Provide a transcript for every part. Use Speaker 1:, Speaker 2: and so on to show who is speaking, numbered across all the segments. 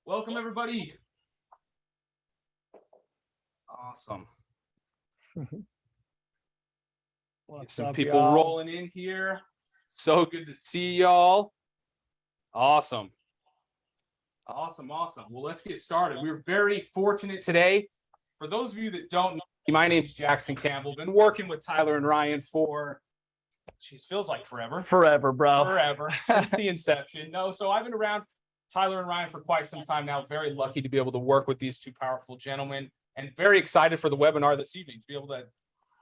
Speaker 1: Welcome, everybody. Awesome. Get some people rolling in here. So good to see y'all. Awesome. Well, let's get started. We're very fortunate today. For those of you that don't know, my name's Jackson Campbell. Been working with Tyler and Ryan for, geez, feels like forever.
Speaker 2: Forever, bro.
Speaker 1: Forever, since the inception. No, so I've been around Tyler and Ryan for quite some time now. Very lucky to be able to work with these two powerful gentlemen, and very excited for the webinar this evening to be able to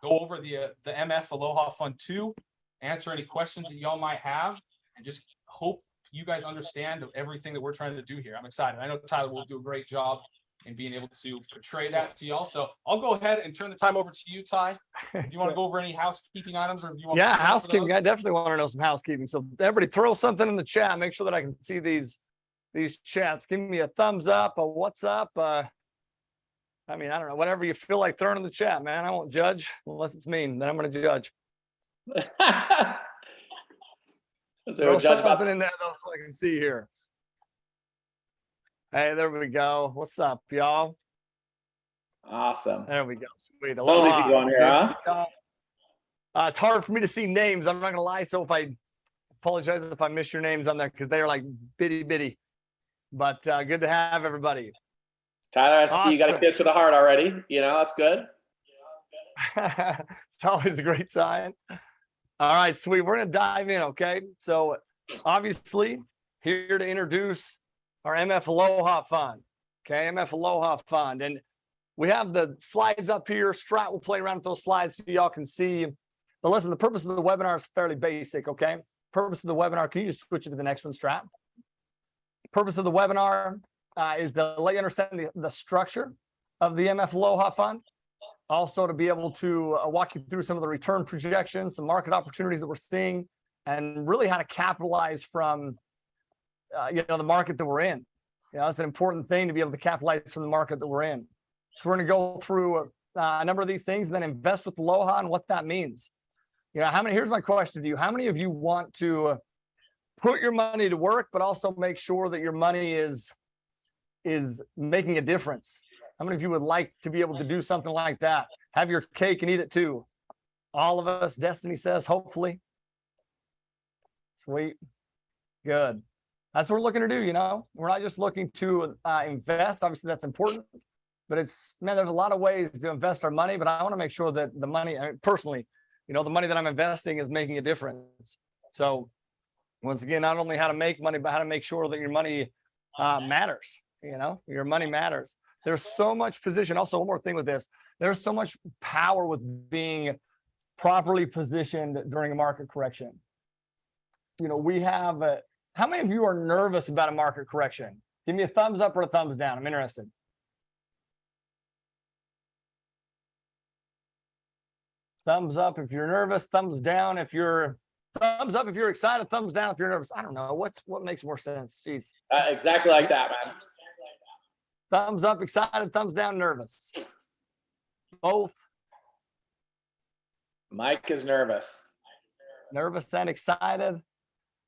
Speaker 1: go over the MF Aloha Fund 2, answer any questions that y'all might have, and just hope you guys understand everything that we're trying to do here. I'm excited. I know Tyler will do a great job in being able to portray that to y'all. So I'll go ahead and turn the time over to you, Ty. If you want to go over any housekeeping items, or if you want
Speaker 2: to housekeeping, I definitely want to know some housekeeping. So everybody throw something in the chat. Make sure that I can see these chats. Give me a thumbs up, a what's up. I don't know, whatever you feel like throwing in the chat, man. I won't judge unless it's mean. Then I'm going to judge. Throw something in there though, so I can see here. Hey, there we go. What's up, y'all?
Speaker 3: Awesome.
Speaker 2: There we go. Sweet.
Speaker 3: Somebody's going here, huh?
Speaker 2: It's hard for me to see names. I'm not gonna lie. So if I apologize if I miss your names on there, because they are like bitty. But good to have everybody.
Speaker 3: Tyler, I see you got a kiss with a heart already. You know, that's good.
Speaker 2: It's always a great sign. All right, sweet. We're going to dive in, okay? So obviously, here to introduce our MF Aloha Fund, okay? MF Aloha Fund. And we have the slides up here. Strat will play around with those slides so y'all can see. But listen, the purpose of the webinar is fairly basic, okay? Purpose of the webinar, can you just switch it to the next one, Strat? Purpose of the webinar is to let you understand the structure of the MF Aloha Fund. Also to be able to walk you through some of the return projections, some market opportunities that we're seeing, and really how to capitalize from, the market that we're in. It's an important thing to be able to capitalize from the market that we're in. So we're going to go through a number of these things and then invest with Aloha and what that means. Here's my question to you. How many of you want to put your money to work, but also make sure that your money is making a difference? How many of you would like to be able to do something like that? Have your cake and eat it too. All of us, Destiny says, hopefully. Sweet. Good. That's what we're looking to do, We're not just looking to invest. Obviously, that's important. But there's a lot of ways to invest our money, but I want to make sure that the money, personally, the money that I'm investing is making a difference. So once again, not only how to make money, but how to make sure that your money matters. Your money matters. There's so much position. Also, one more thing with this. There's so much power with being properly positioned during a market correction. We have, how many of you are nervous about a market correction? Give me a thumbs up or a thumbs down. I'm interested. Thumbs up if you're nervous, thumbs down if you're, thumbs up if you're excited, thumbs down if you're nervous. I don't know. What makes more sense? Jeez.
Speaker 3: Exactly like that, man.
Speaker 2: Thumbs up, excited, thumbs down, nervous. Both.
Speaker 3: Mike is nervous.
Speaker 2: Nervous and excited.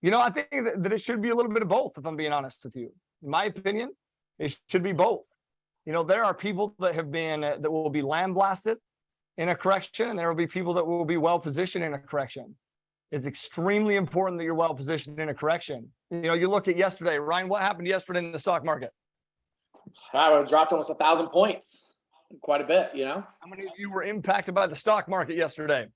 Speaker 2: I think that it should be a little bit of both, if I'm being honest with you. In my opinion, it should be both. There are people that have been, that will be lambasted in a correction, and there will be people that will be well-positioned in a correction. It's extremely important that you're well-positioned in a correction. You look at yesterday, Ryan, what happened yesterday in the stock market?
Speaker 3: I would have dropped almost 1,000 points. Quite a bit,
Speaker 2: How many of you were impacted by the stock market yesterday?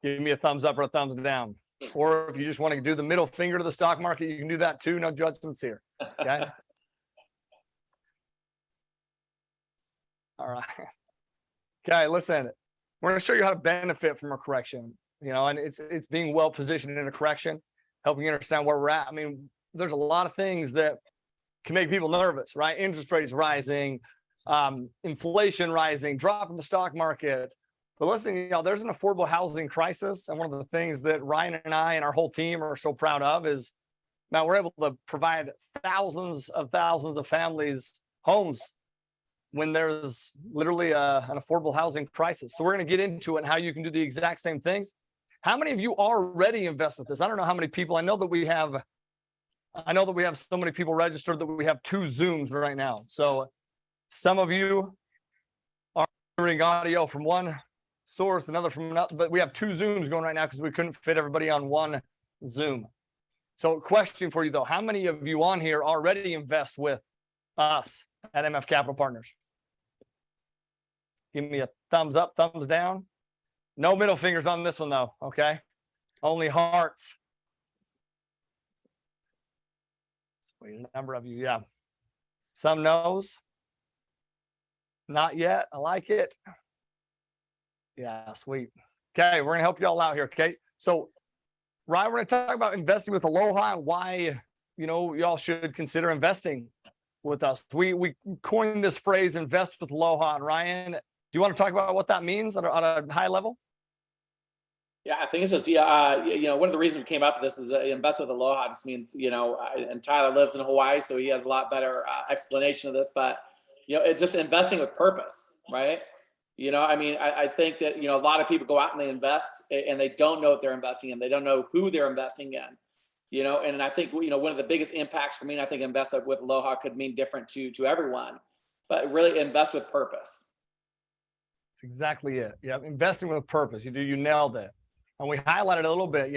Speaker 2: Give me a thumbs up or a thumbs down. Or if you just want to do the middle finger to the stock market, you can do that too. No judgments here. Okay. All right. Okay, listen. We're going to show you how to benefit from a correction. And it's being well positioned in a correction, helping you understand where we're at. There's a lot of things that can make people nervous, right? Interest rates rising, inflation rising, drop in the stock market. But listen, there's an affordable housing crisis. And one of the things that Ryan and I and our whole team are so proud of is now we're able to provide thousands of families homes when there's literally an affordable housing crisis. So we're going to get into it and how you can do the exact same things. How many of you already invest with this? I don't know how many people. I know that we have I know that we have so many people registered that we have 2 Zooms right now. So some of you are hearing audio from one source, another from another, but we have 2 Zooms going right now because we couldn't fit everybody on one Zoom. So question for you though, how many of you on here already invest with us at MF Capital Partners? Give me a thumbs up, thumbs down. No middle fingers on this one though, okay? Only hearts. Sweet, a number of you, yeah. Some no's. Not yet, I like it. Yeah, sweet. Okay, we're gonna help you all out here, okay? So, Ryan, we're gonna talk about investing with Aloha and why, y'all should consider investing with us. We coined this phrase, invest with Aloha. And Ryan, do you want to talk about what that means on a high level?
Speaker 3: Yeah, I think it's just, one of the reasons we came up with this is invest with Aloha just means, and Tyler lives in Hawaii, so he has a lot better explanation of this, but, it's just investing with purpose, right? I think that, a lot of people go out and they invest and they don't know what they're investing in. They don't know who they're investing in, and I think, one of the biggest impacts for me, and I think invest with Aloha could mean different to everyone, but really invest with purpose.
Speaker 2: That's exactly it. Yeah, investing with purpose. You nailed it. And we highlighted a little bit,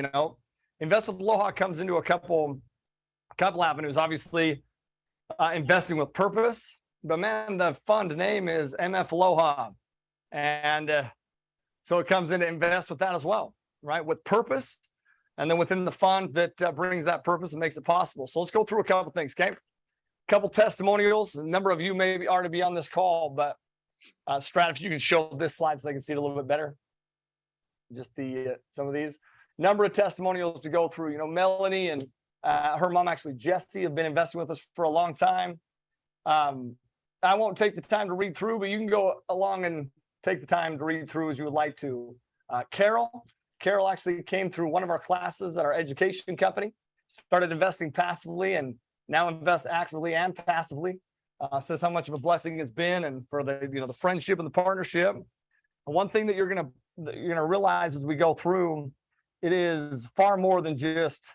Speaker 2: invest with Aloha comes into a couple avenues, obviously, investing with purpose, but man, the fund name is MF Aloha. And so it comes into invest with that as well, right? With purpose. And then within the fund that brings that purpose and makes it possible. So let's go through a couple things, okay? A couple testimonials. A number of you may already be on this call, but Strat, if you can show this slide so they can see it a little bit better. Just some of these. Number of testimonials to go through. Melanie and her mom, actually Jessie, have been investing with us for a long time. I won't take the time to read through, but you can go along and take the time to read through as you would like to. Carol actually came through one of our classes at our education company, started investing passively and now invest actively and passively. Says how much of a blessing it's been and for the friendship and the partnership. And one thing that you're gonna realize as we go through, it is far more than just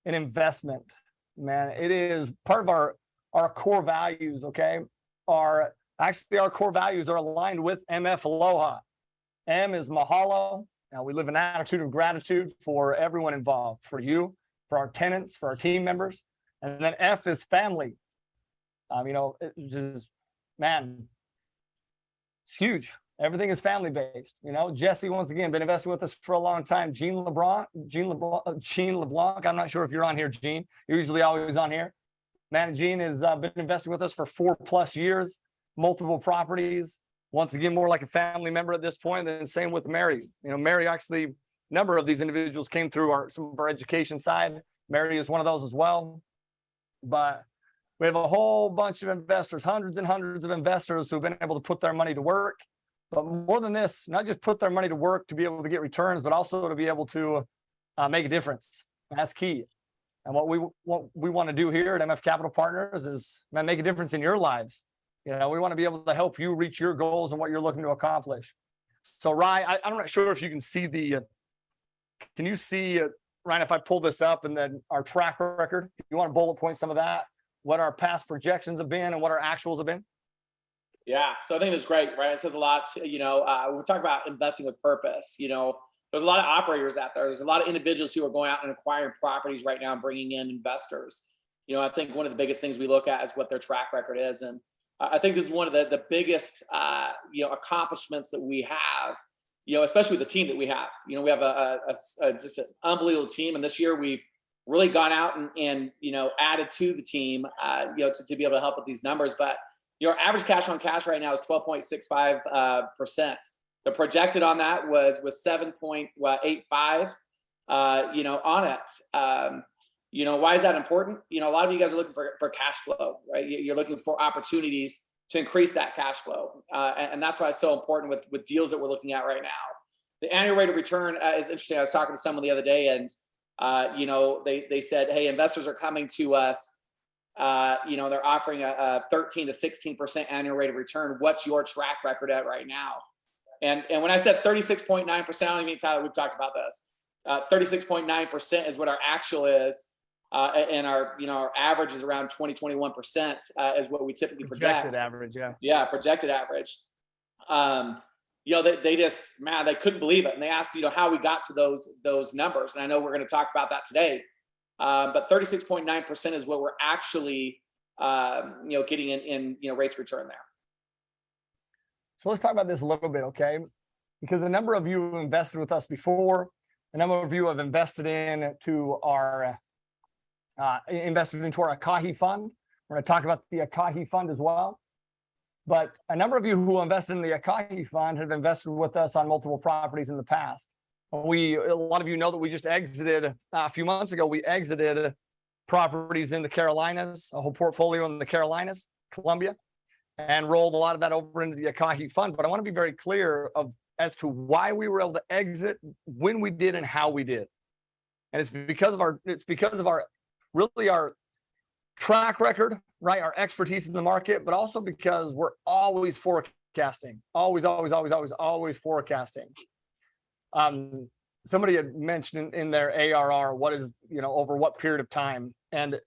Speaker 2: an investment, man. It is part of our core values, okay? Our core values are aligned with MF Aloha. M is mahalo. Now we live an attitude of gratitude for everyone involved, for you, for our tenants, for our team members. And then F is family. It's huge. Everything is family based. Jesse, once again, been investing with us for a long time. Gene LeBlanc. I'm not sure if you're on here, Gene. You're usually always on here. Man, Gene has been investing with us for 4+ years, multiple properties. Once again, more like a family member at this point. And same with Mary. Mary, actually, a number of these individuals came through some of our education side. Mary is one of those as well. But we have a whole bunch of investors, hundreds and hundreds of investors who've been able to put their money to work. But more than this, not just put their money to work to be able to get returns, but also to be able to make a difference. And that's key. And what we want to do here at MF Capital Partners is, man, make a difference in your lives. We want to be able to help you reach your goals and what you're looking to accomplish. So, Ryan, I'm not sure if you can see can you see, Ryan, if I pull this up and then our track record, you want to bullet point some of that, what our past projections have been and what our actuals have been?
Speaker 3: Yeah, so I think it's great, right? It says a lot. We talk about investing with purpose. There's a lot of operators out there. There's a lot of individuals who are going out and acquiring properties right now and bringing in investors. I think one of the biggest things we look at is what their track record is. And I think this is one of the biggest, accomplishments that we have, especially with the team that we have. We have just an unbelievable team. And this year we've really gone out and added to the team, to be able to help with these numbers. But our average cash on cash right now is 12.65%. The projected on that was 7.85, on it. Why is that important? A lot of you guys are looking for cash flow, right? You're looking for opportunities to increase that cash flow. And that's why it's so important with deals that we're looking at right now. The annual rate of return is interesting. I was talking to someone the other day and, they said, hey, investors are coming to us. They're offering a 13 to 16% annual rate of return. What's your track record at right now? And when I said 36.9%, I don't even, Tyler, we've talked about this. 36.9% is what our actual is. And our average is around 21% is what we typically
Speaker 2: Projected
Speaker 3: project.
Speaker 2: average, yeah.
Speaker 3: Yeah, projected average. They just, man, they couldn't believe it. And they asked, how we got to those numbers. And I know we're going to talk about that today. But 36.9% is what we're actually, getting in rates of return there.
Speaker 2: So let's talk about this a little bit, okay? Because a number of you have invested with us before, a number of you have invested into our Ekahi Fund. We're going to talk about the Ekahi Fund as well. But a number of you who invested in the Ekahi Fund have invested with us on multiple properties in the past. A lot of you know that we just exited a few months ago. We exited properties in the Carolinas, a whole portfolio in the Carolinas, Columbia, and rolled a lot of that over into the Ekahi Fund. But I want to be very clear as to why we were able to exit, when we did, and how we did. And it's because of our track record, right? Our expertise in the market, but also because we're always forecasting, always forecasting. Somebody had mentioned in their ARR, what is, over what period of time. And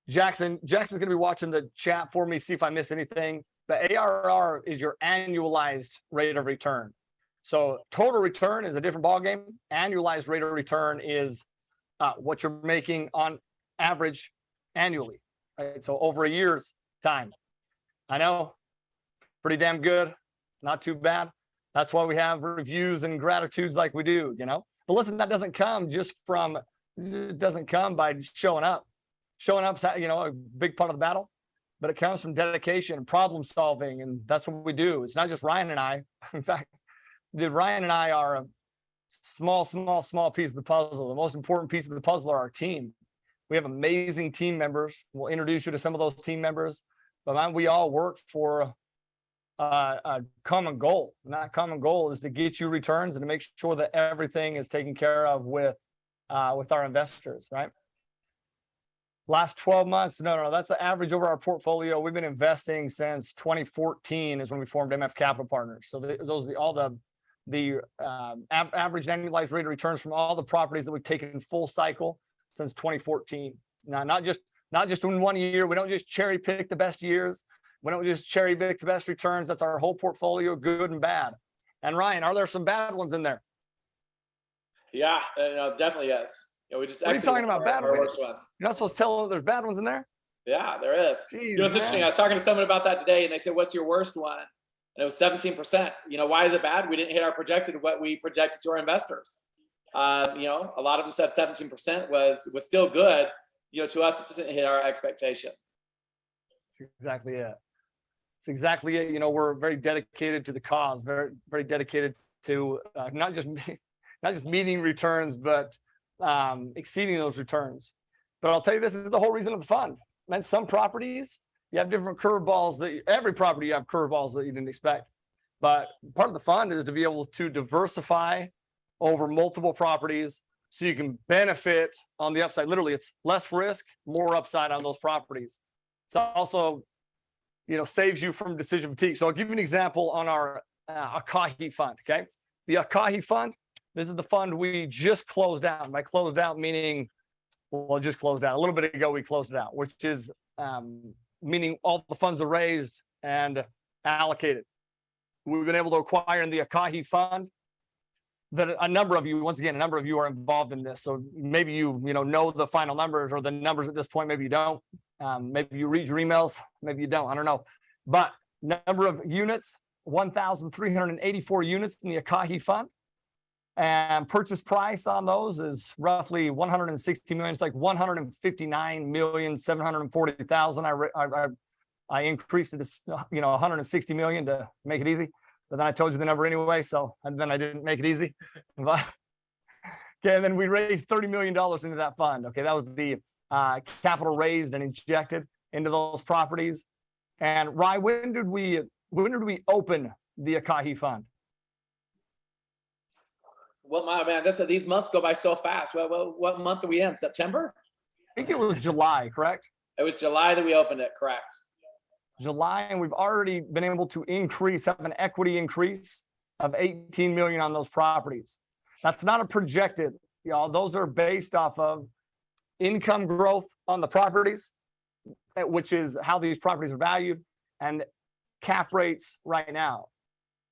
Speaker 2: Jackson's going to be watching the chat for me, see if I miss anything. The ARR is your annualized rate of return. So total return is a different ballgame. Annualized rate of return is what you're making on average annually, right? So over a year's time. I know, pretty damn good, not too bad. That's why we have reviews and gratitudes like we do, But listen, that doesn't come by showing up. Showing up's, a big part of the battle, but it comes from dedication and problem solving, and that's what we do. It's not just Ryan and I. In fact, Ryan and I are a small piece of the puzzle. The most important piece of the puzzle are our team. We have amazing team members. We'll introduce you to some of those team members, but we all work for a common goal. And that common goal is to get you returns and to make sure that everything is taken care of with our investors, right? Last 12 months, no, that's the average over our portfolio. We've been investing since 2014 is when we formed MF Capital Partners. So those are all the average annualized rate of returns from all the properties that we've taken full cycle since 2014. Now, not just in 1 year. We don't just cherry pick the best years. We don't just cherry pick the best returns. That's our whole portfolio, good and bad. And Ryan, are there some bad ones in there?
Speaker 3: Yeah, definitely yes. We just.
Speaker 2: What are you talking about? Bad ones? You're not supposed to tell them there's bad ones in there?
Speaker 3: Yeah, there is.
Speaker 2: Jeez,
Speaker 3: it's interesting. I was talking to someone about that today, and they said, "What's your worst one?" And it was 17%. Why is it bad? We didn't hit our what we projected to our investors. A lot of them said 17% was still good. To us, it doesn't hit our expectation.
Speaker 2: That's exactly it. It's exactly it. We're very dedicated to the cause, very, very dedicated to not just meeting returns, but exceeding those returns. But I'll tell you, this is the whole reason of the fund. And some properties, you have different curveballs every property you have curveballs that you didn't expect. But part of the fund is to be able to diversify over multiple properties so you can benefit on the upside. Literally, it's less risk, more upside on those properties. It's also, saves you from decision fatigue. So I'll give you an example on our Ekahi Fund, okay? The Ekahi Fund, this is the fund we just closed out. By closed out, meaning, well, just closed out. A little bit ago, we closed it out, which is meaning all the funds are raised and allocated. We've been able to acquire in the Ekahi Fund that a number of you are involved in this. So maybe you know the final numbers or the numbers at this point. Maybe you don't. Maybe you read your emails. Maybe you don't. I don't know. But number of units, 1,384 units in the Ekahi Fund. And purchase price on those is roughly 160 million. It's like 159,740,000. I increased it to 160 million to make it easy. But then I told you the number anyway, and then I didn't make it easy. But, okay, and then we raised $30 million into that fund. Okay, that was the capital raised and injected into those properties. And Ryan, when did we open the Ekahi Fund?
Speaker 3: Well, my man, these months go by so fast. What month are we in? September?
Speaker 2: I think it was July, correct?
Speaker 3: It was July that we opened it, correct.
Speaker 2: July, and we've already been able to have an equity increase of 18 million on those properties. That's not a projected, those are based off of income growth on the properties, which is how these properties are valued, and cap rates right now.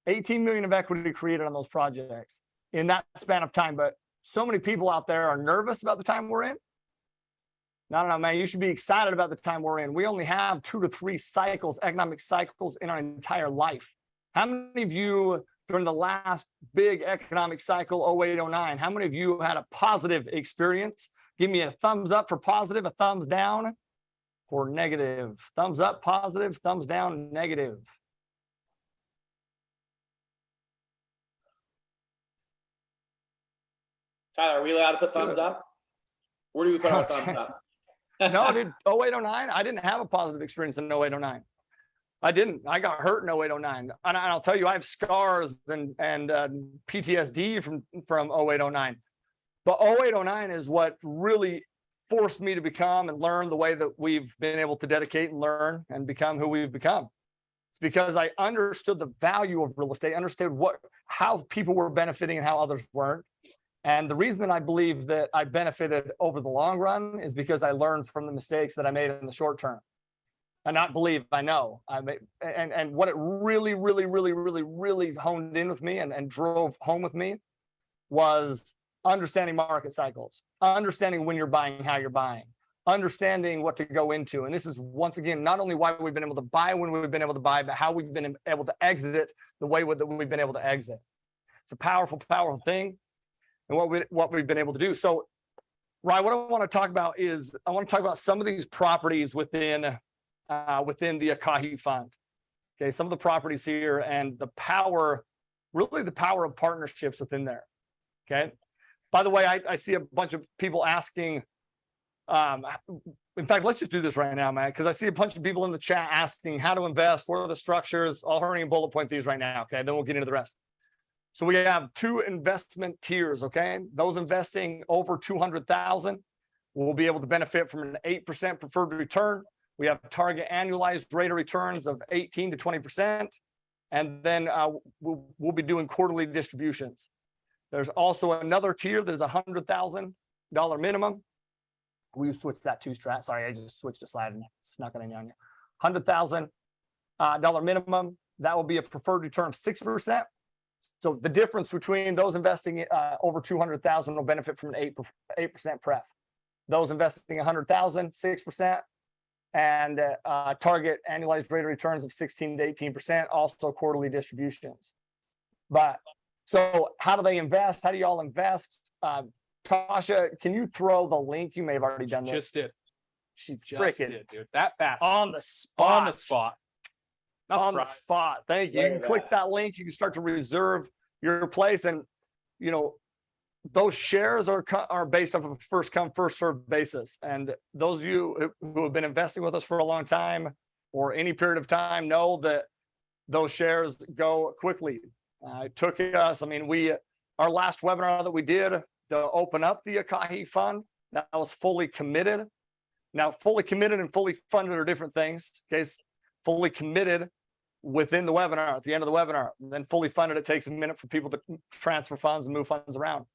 Speaker 2: 18 million of equity created on those projects in that span of time. But so many people out there are nervous about the time we're in. No, man, you should be excited about the time we're in. We only have 2 to 3 cycles, economic cycles in our entire life. How many of you during the last big economic cycle, 08, 09, how many of you had a positive experience? Give me a thumbs up for positive, a thumbs down for negative. Thumbs up, positive, thumbs down, negative.
Speaker 3: Tyler, are we allowed to put thumbs up? Where do we put our thumbs up?
Speaker 2: No, dude, 08, 09, I didn't have a positive experience in 08, 09. I didn't. I got hurt in 08, 09. And I'll tell you, I have scars and PTSD from 08, 09. But 08, 09 is what really forced me to become and learn the way that we've been able to dedicate and learn and become who we've become. It's because I understood the value of real estate, understood how people were benefiting and how others weren't. And the reason that I believe that I benefited over the long run is because I learned from the mistakes that I made in the short term. And not believe, I know. And what it really, really, really, really, really honed in with me and drove home with me was understanding market cycles, understanding when you're buying, how you're buying, understanding what to go into. And this is, once again, not only why we've been able to buy when we've been able to buy, but how we've been able to exit the way that we've been able to exit. It's a powerful, powerful thing. And what we've been able to do. So, Ryan, what I want to talk about is I want to talk about some of these properties within the Ekahi Fund. Okay, some of the properties here and the power, really the power of partnerships within there. Okay. By the way, I see a bunch of people asking. In fact, let's just do this right now, man, because I see a bunch of people in the chat asking how to invest, what are the structures. I'll hurry and bullet point these right now. Okay, then we'll get into the rest. So we have 2 investment tiers, okay? Those investing over 200,000 will be able to benefit from an 8% preferred return. We have target annualized rate of returns of 18 to 20%. And then we'll be doing quarterly distributions. There's also another tier. There's a $100,000 minimum. We switched that to strat. Sorry, I just switched a slide and snuck it in on you. $100,000 minimum. That will be a preferred return of 6%. So the difference between those investing over 200,000 will benefit from an 8% pref. Those investing 100,000, 6%, and target annualized rate of returns of 16 to 18%, also quarterly distributions. But so how do they invest? How do y'all invest? Tasha, can you throw the link? You may have already done this.
Speaker 1: Just did.
Speaker 2: She
Speaker 1: Just did, dude. That fast.
Speaker 2: on the spot.
Speaker 1: On the spot. Not
Speaker 2: On the
Speaker 1: surprised.
Speaker 2: spot. Thank you. You can click that link. You can start to reserve your place, and you know those shares are based off of a first come first served basis. And those of you who have been investing with us for a long time or any period of time know that those shares go quickly. It took us. I mean, our last webinar that we did to open up the Ekahi Fund, that was fully committed. Now, fully committed and fully funded are different things. Okay, fully committed within the webinar, at the end of the webinar, and then fully funded, it takes a minute for people to transfer funds and move funds around,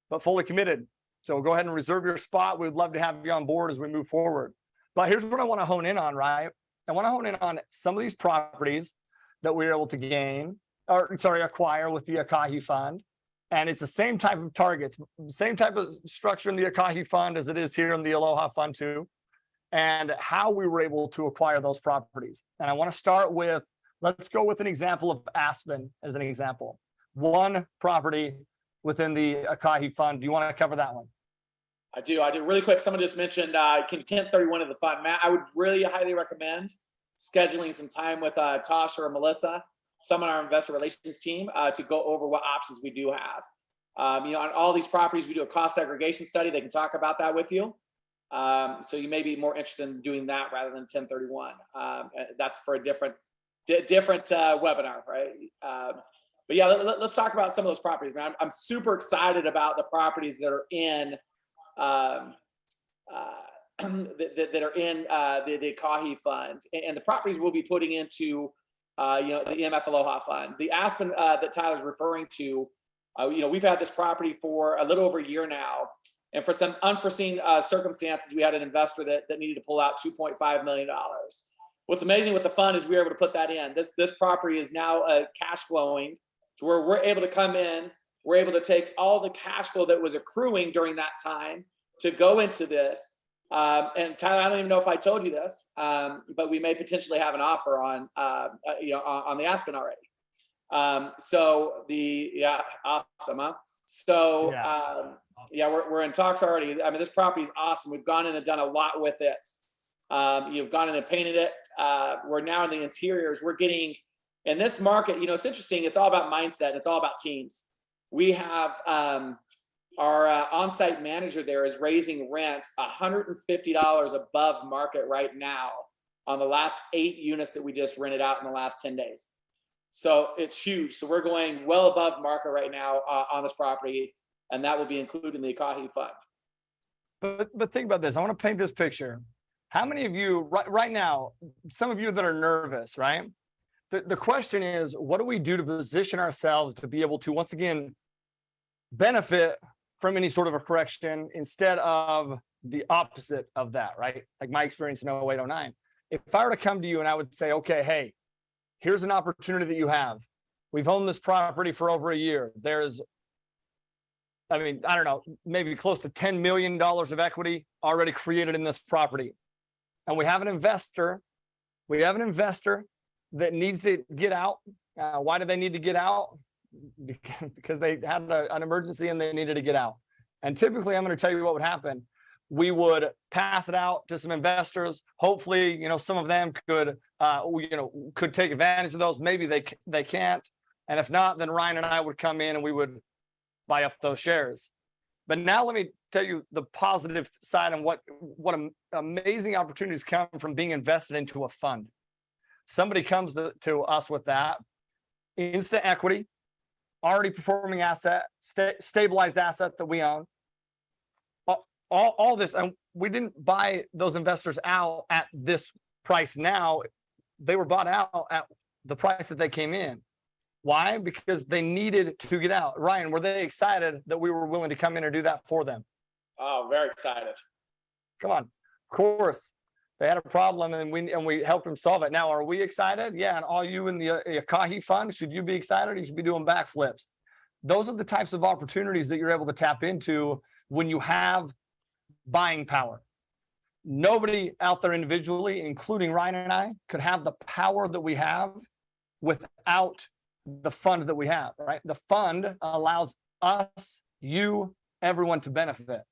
Speaker 2: but fully committed. So go ahead and reserve your spot. We'd love to have you on board as we move forward. But here's what I want to hone in on, right? I want to hone in on some of these properties that we were able to acquire with the Ekahi Fund. And it's the same type of targets, same type of structure in the Ekahi Fund as it is here in the Aloha Fund too, and how we were able to acquire those properties. And I want to start with, let's go with an example of Aspen as an example. One property within the Ekahi Fund. Do you want to cover that one?
Speaker 3: I do. Really quick. Someone just mentioned 1031 of the fund. Matt, I would really highly recommend scheduling some time with Tasha or Melissa, someone on our investor relations team, to go over what options we do have. On all these properties, we do a cost segregation study. They can talk about that with you. So you may be more interested in doing that rather than 1031. That's for a different webinar, right? But yeah, let's talk about some of those properties, man. I'm super excited about the properties that are in the Ekahi Fund, and the properties we'll be putting into the MF Aloha Fund. The Aspen that Tyler's referring to, we've had this property for a little over a year now. And for some unforeseen circumstances, we had an investor that needed to pull out $2.5 million. What's amazing with the fund is we were able to put that in. This property is now cash flowing to where we're able to come in. We're able to take all the cash flow that was accruing during that time to go into this. And Tyler, I don't even know if I told you this, but we may potentially have an offer on the Aspen already. Awesome, huh? So we're in talks already. I mean, this property is awesome. We've gone in and done a lot with it. You've gone in and painted it. We're now in the interiors. We're getting in this market. You know, it's interesting. It's all about mindset. And it's all about teams. We have our on-site manager there is raising rents $150 above market right now on the last 8 units that we just rented out in the last 10 days. So it's huge. So we're going well above market right now on this property, and that will be included in the Ekahi Fund.
Speaker 2: But think about this. I want to paint this picture. How many of you right now, some of you that are nervous, right? The question is, what do we do to position ourselves to be able to, once again, benefit from any sort of a correction instead of the opposite of that, right? Like my experience in 08, 09. If I were to come to you and I would say, okay, hey, here's an opportunity that you have. We've owned this property for over a year. There's, I mean, I don't know, maybe close to $10 million of equity already created in this property. And we have an investor. We have an investor that needs to get out. Why do they need to get out? Because they had an emergency and they needed to get out. And typically, I'm going to tell you what would happen. We would pass it out to some investors. Hopefully, you know, some of them could, could take advantage of those. Maybe they can't. And if not, then Ryan and I would come in and we would buy up those shares. But now let me tell you the positive side and what amazing opportunities come from being invested into a fund. Somebody comes to us with that instant equity, already performing asset, stabilized asset that we own. All this, and we didn't buy those investors out at this price now. They were bought out at the price that they came in. Why? Because they needed to get out. Ryan, were they excited that we were willing to come in and do that for them?
Speaker 3: Oh, very excited.
Speaker 2: Come on. Of course. They had a problem and we helped them solve it. Now, are we excited? Yeah. And all you in the Ekahi Fund, should you be excited? You should be doing backflips. Those are the types of opportunities that you're able to tap into when you have buying power. Nobody out there individually, including Ryan and I, could have the power that we have without the fund that we have, right? The fund allows us, you, everyone to benefit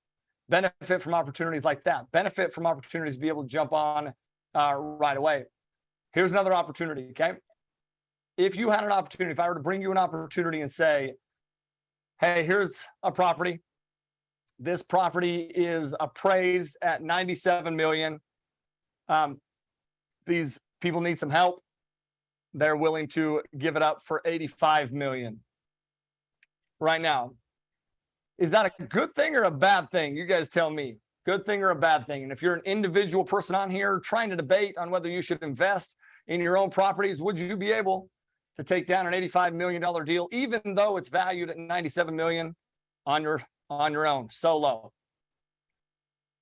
Speaker 2: from opportunities like that, benefit from opportunities to be able to jump on right away. Here's another opportunity, okay? If you had an opportunity, if I were to bring you an opportunity and say, hey, here's a property. This property is appraised at 97 million. These people need some help. They're willing to give it up for 85 million right now. Is that a good thing or a bad thing? You guys tell me. Good thing or a bad thing? And if you're an individual person on here trying to debate on whether you should invest in your own properties, would you be able to take down an $85 million deal, even though it's valued at 97 million on your own, solo?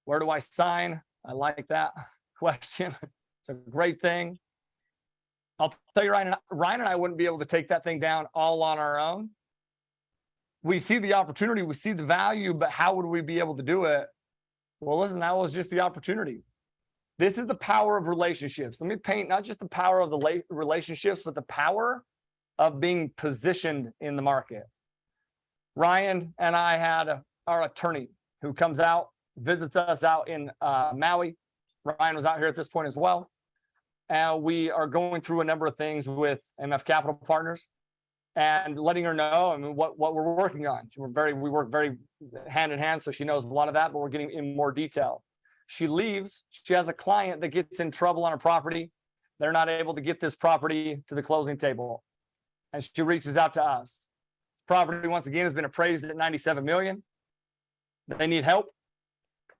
Speaker 2: Where do I sign? I like that question. It's a great thing. I'll tell you, Ryan and I wouldn't be able to take that thing down all on our own. We see the opportunity, we see the value, but how would we be able to do it? Well, listen, that was just the opportunity. This is the power of relationships. Let me paint not just the power of the relationships, but the power of being positioned in the market. Ryan and I had our attorney who comes out, visits us out in Maui. Ryan was out here at this point as well. And we are going through a number of things with MF Capital Partners and letting her know, I mean, what we're working on. We work very hand in hand, so she knows a lot of that, but we're getting in more detail. She leaves. She has a client that gets in trouble on a property. They're not able to get this property to the closing table. And she reaches out to us. Property, once again, has been appraised at 97 million. They need help.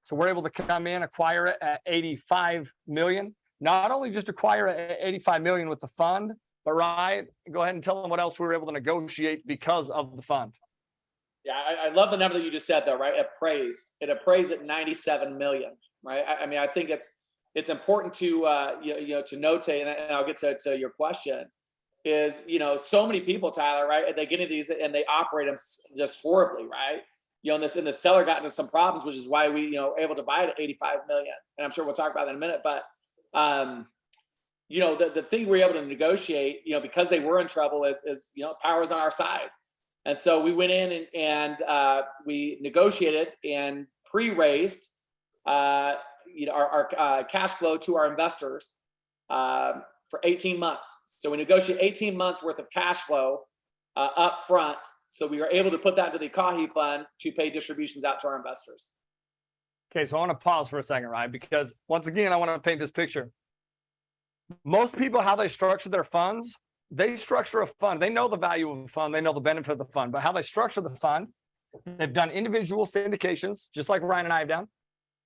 Speaker 2: So we're able to come in, acquire it at 85 million. Not only just acquire it at 85 million with the fund, but Ryan, go ahead and tell them what else we were able to negotiate because of the fund.
Speaker 3: Yeah, I love the number that you just said though, right? Appraised. It appraised at 97 million, right? I mean, I think it's important to to notate, and I'll get to your question. Is so many people, Tyler, right? They get into these and they operate them just horribly, right? And the seller got into some problems, which is why we able to buy it at 85 million. And I'm sure we'll talk about that in a minute. But the thing we're able to negotiate, because they were in trouble, is power was on our side. And so we went in and we negotiated and pre-raised, our cash flow to our investors for 18 months. So we negotiated 18 months worth of cash flow up front. So we were able to put that into the Ekahi Fund to pay distributions out to our investors.
Speaker 2: Okay, so I want to pause for a second, right? Because once again, I want to paint this picture. Most people, how they structure their funds, they structure a fund. They know the value of the fund. They know the benefit of the fund. But how they structure the fund, they've done individual syndications, just like Ryan and I have done,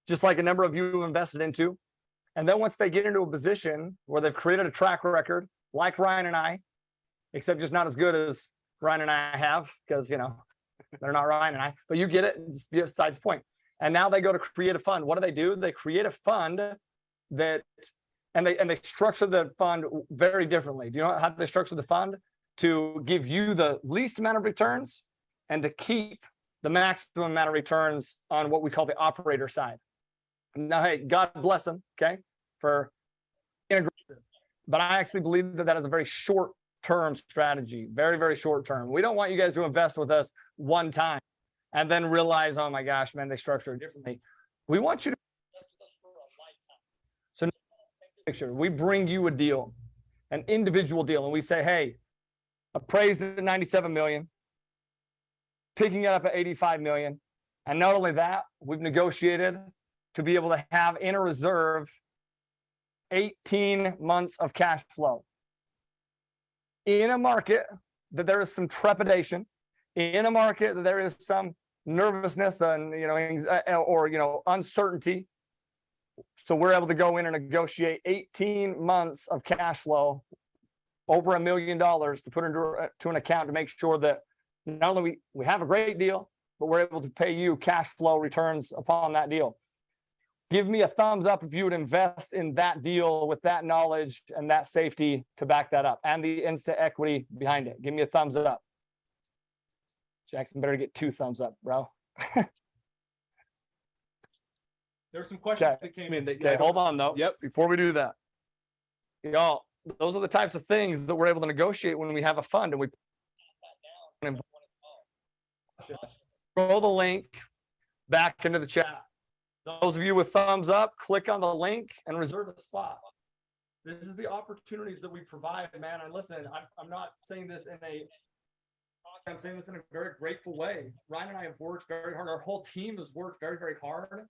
Speaker 2: just like a number of you have invested into. And then once they get into a position where they've created a track record, like Ryan and I, except just not as good as Ryan and I have, because, they're not Ryan and I, but you get it, it's besides the point. And now they go to create a fund. What do? They create a fund and they structure the fund very differently. Do you know how they structure the fund? To give you the least amount of returns and to keep the maximum amount of returns on what we call the operator side. Now, hey, God bless them, okay, for integration. But I actually believe that is a very short-term strategy, very, very short-term. We don't want you guys to invest with us one time and then realize, oh my gosh, man, they structure it differently. We want you to invest with us for a lifetime. So picture, we bring you a deal, an individual deal, and we say, hey, appraised at 97 million, picking it up at 85 million. And not only that, we've negotiated to be able to have in a reserve 18 months of cash flow. In a market that there is some trepidation, in a market that there is some nervousness and uncertainty. So we're able to go in and negotiate 18 months of cash flow, over $1 million to put into an account to make sure that not only we have a great deal, but we're able to pay you cash flow returns upon that deal. Give me a thumbs up if you would invest in that deal with that knowledge and that safety to back that up and the instant equity behind it. Give me a thumbs up. Jackson better get 2 thumbs up, bro.
Speaker 1: There were some questions that came in.
Speaker 2: Okay, hold on though.
Speaker 1: Yep.
Speaker 2: Before we do that, y'all, those are the types of things that we're able to negotiate when we have a fund and we throw the link back into the chat. Those of you with thumbs up, click on the link and reserve a spot. This is the opportunities that we provide, man. And listen, I'm not saying this I'm saying this in a very grateful way. Ryan and I have worked very hard. Our whole team has worked very, very hard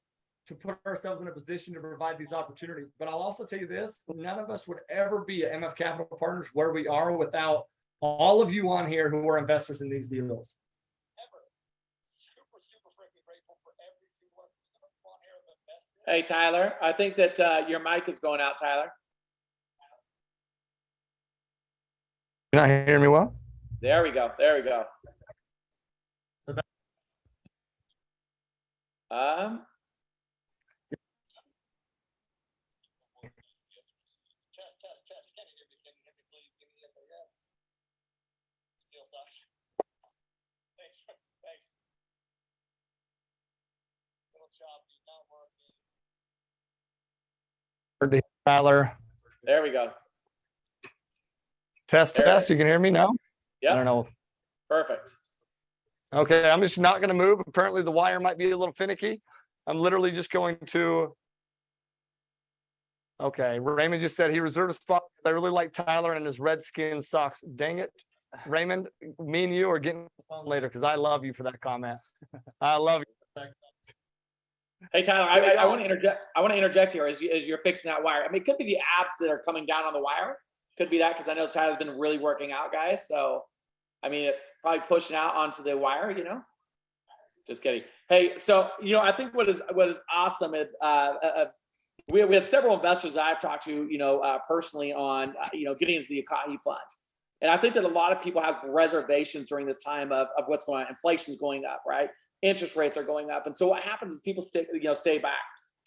Speaker 2: to put ourselves in a position to provide these opportunities. But I'll also tell you this, none of us would ever be at MF Capital Partners where we are without all of you on here who are investors in these deals.
Speaker 3: Hey, Tyler, I think that your mic is going out, Tyler.
Speaker 2: You're not hearing me well?
Speaker 3: There we go. There we go.
Speaker 2: Tyler.
Speaker 3: There we go.
Speaker 2: Test. You can hear me now?
Speaker 3: Yeah.
Speaker 2: I don't know.
Speaker 3: Perfect.
Speaker 2: Okay, I'm just not going to move. Apparently the wire might be a little finicky. I'm literally just going to. Okay, Raymond just said he reserved a spot. I really like Tyler and his Redskin socks. Dang it, Raymond, me and you are getting on the phone later because I love you for that comment. I love you.
Speaker 3: Hey, Tyler, I want to interject. I want to interject here as you're fixing that wire. I mean, it could be the apps that are coming down on the wire. Could be that because I know Tyler's been really working out, guys. So, I mean, it's probably pushing out onto the wire. Just kidding. Hey, so I think what is awesome is we have several investors that I've talked to, personally on getting into the Ekahi Fund, And I think that a lot of people have reservations during this time of what's going on. Inflation's going up, right? Interest rates are going up. And so what happens is people stay back.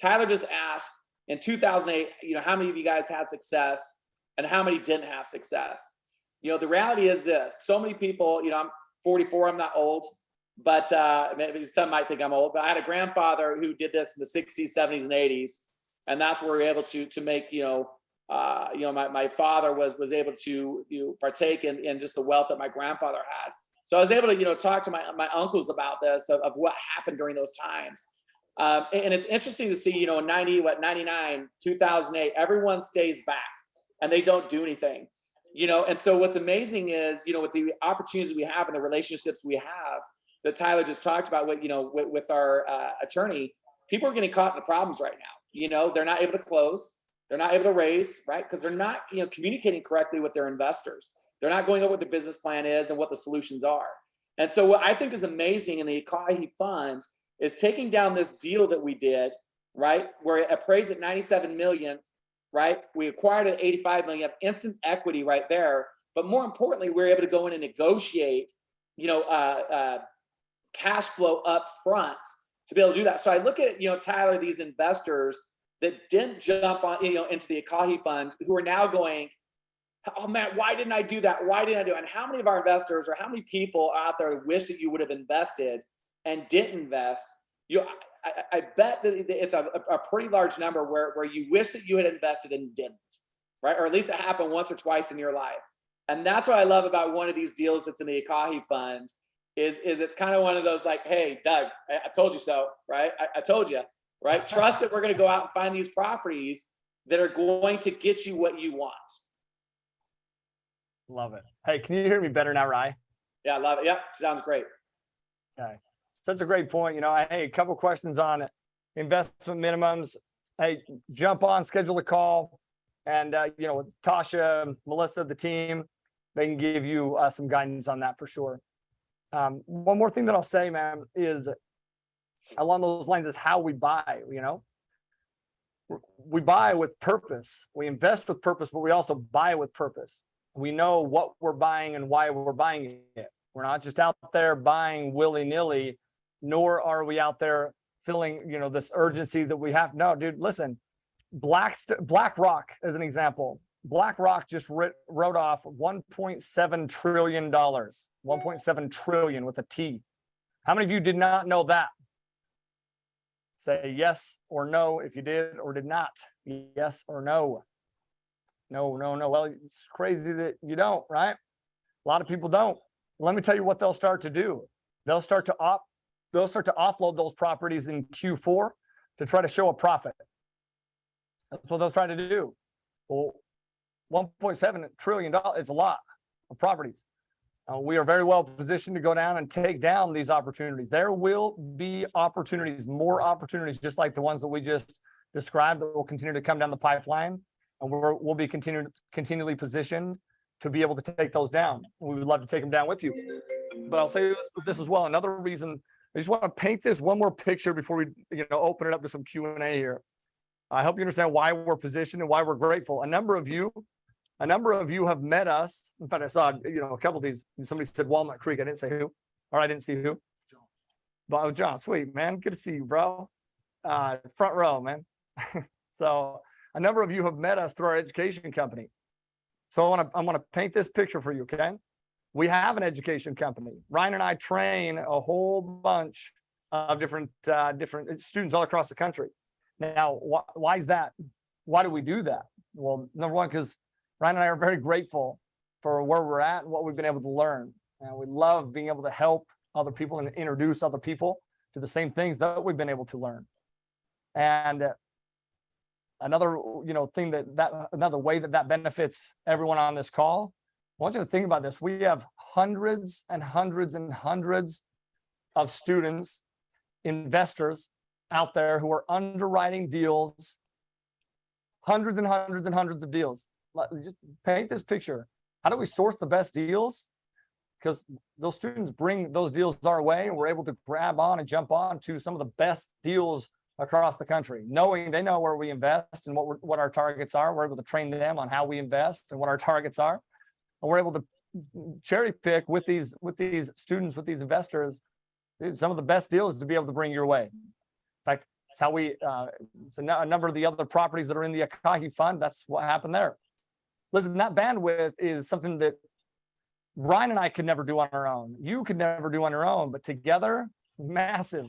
Speaker 3: Tyler just asked in 2008, how many of you guys had success and how many didn't have success? The reality is this: so many people, I'm 44, I'm not old, but maybe some might think I'm old, but I had a grandfather who did this in the 60s, 70s, and 80s. And that's where we were able to make, my father was able to partake in just the wealth that my grandfather had. So I was able to, talk to my uncles about this, of what happened during those times. And it's interesting to see, in 99, 2008, everyone stays back and they don't do anything, and so what's amazing is, with the opportunities we have and the relationships we have that Tyler just talked about with our attorney, people are getting caught in the problems right now. They're not able to close. They're not able to raise, right? Because they're not, communicating correctly with their investors. They're not going over what the business plan is and what the solutions are. And so what I think is amazing in the Ekahi Fund is taking down this deal that we did, right? Where it appraised at 97 million, right? We acquired at 85 million, instant equity right there. But more importantly, we were able to go in and negotiate, cash flow up front to be able to do that. So I look at, Tyler, these investors that didn't jump on, into the Ekahi Fund, who are now going, oh man, why didn't I do that? Why didn't I do it? And how many of our investors, or how many people out there wish that you would have invested and didn't invest? I bet that it's a pretty large number where you wish that you had invested and didn't, right? Or at least it happened once or twice in your life. And that's what I love about one of these deals that's in the Ekahi Fund is it's kind of one of those like, hey, Doug, I told you so, right? I told you, right? Trust that we're going to go out and find these properties that are going to get you what you want.
Speaker 2: Love it. Hey, can you hear me better now, Rye?
Speaker 3: Yeah, I love it. Yep, sounds great.
Speaker 2: Okay. Such a great point. Hey, a couple questions on investment minimums. Hey, jump on, schedule a call. And, Tasha, Melissa, the team, they can give you some guidance on that for sure. One more thing that I'll say, man, is along those lines is how we buy, we buy with purpose. We invest with purpose, but we also buy with purpose. We know what we're buying and why we're buying it. We're not just out there buying willy-nilly, nor are we out there feeling, this urgency that we have. No, dude, listen, BlackRock, as an example, BlackRock just wrote off $1.7 trillion, 1.7 trillion with a T. How many of you did not know that? Say yes or no if you did or did not. Yes or no. No. Well, it's crazy that you don't, right? A lot of people don't. Let me tell you what they'll start to do. They'll start to offload those properties in Q4 to try to show a profit. That's what they'll try to do. Well, $1.7 trillion is a lot of properties. We are very well positioned to go down and take down these opportunities. There will be opportunities, more opportunities, just like the ones that we just described, that will continue to come down the pipeline. And we'll be continually positioned to be able to take those down. We would love to take them down with you. But I'll say this as well. Another reason, I just want to paint this one more picture before we open it up to some Q&A here. I hope you understand why we're positioned and why we're grateful. A number of you have met us. In fact, I saw a couple of these. Somebody said Walnut Creek. I didn't say who, or I didn't see who. But John, sweet man, good to see you, bro. Front row, man. So a number of you have met us through our education company. So I want to paint this picture for you, okay? We have an education company. Ryan and I train a whole bunch of different students all across the country. Now, why is that? Why do we do that? Well, number one, because Ryan and I are very grateful for where we're at and what we've been able to learn. And we love being able to help other people and introduce other people to the same things that we've been able to learn. And another, thing another way that benefits everyone on this call, I want you to think about this. We have hundreds and hundreds and hundreds of students, investors out there who are underwriting deals, hundreds and hundreds and hundreds of deals. Just paint this picture. How do we source the best deals? Because those students bring those deals our way, and we're able to grab on and jump on to some of the best deals across the country, knowing they know where we invest and what our targets are. We're able to train them on how we invest and what our targets are. And we're able to cherry pick with these students, with these investors, some of the best deals to be able to bring your way. In fact, that's how we, so a number of the other properties that are in the Ekahi Fund, that's what happened there. Listen, that bandwidth is something that Ryan and I could never do on our own. You could never do on your own, but together, massive,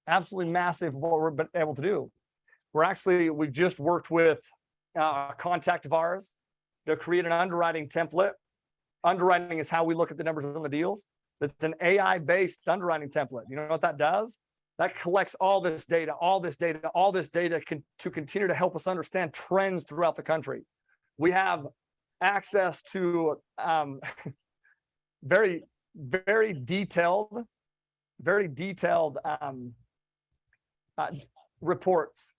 Speaker 2: absolutely massive what we're been able to do. We've just worked with a contact of ours to create an underwriting template. Underwriting is how we look at the numbers on the deals. That's an AI-based underwriting template. You know what that does? That collects all this data to continue to help us understand trends throughout the country. We have access to very detailed reports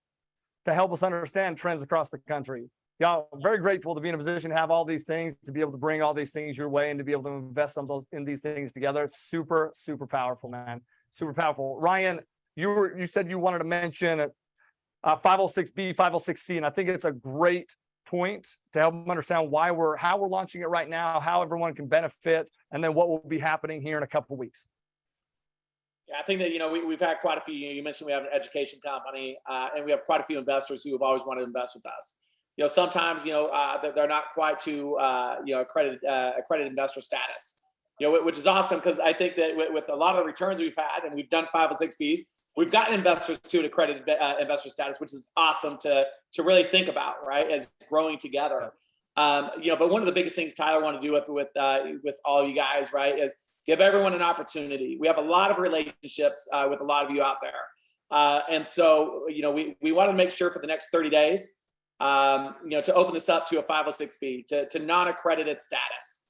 Speaker 2: to help us understand trends across the country. Y'all, very grateful to be in a position to have all these things, to be able to bring all these things your way and to be able to invest in these things together. It's super, super powerful, man. Super powerful. Ryan, you said you wanted to mention 506B, 506C, and I think it's a great point to help them understand how we're launching it right now, how everyone can benefit, and then what will be happening here in a couple of weeks.
Speaker 3: Yeah, I think that, we've had quite a few, you mentioned we have an education company, and we have quite a few investors who have always wanted to invest with us. Sometimes, they're not quite to, accredited investor status, which is awesome, because I think that with a lot of the returns we've had, and we've done 506Bs, we've gotten investors to an accredited investor status, which is awesome to really think about, right, as growing together. But one of the biggest things Tyler wanted to do with all you guys, right, is give everyone an opportunity. We have a lot of relationships with a lot of you out there. And so, we wanted to make sure for the next 30 days, to open this up to a 506B, to non-accredited status.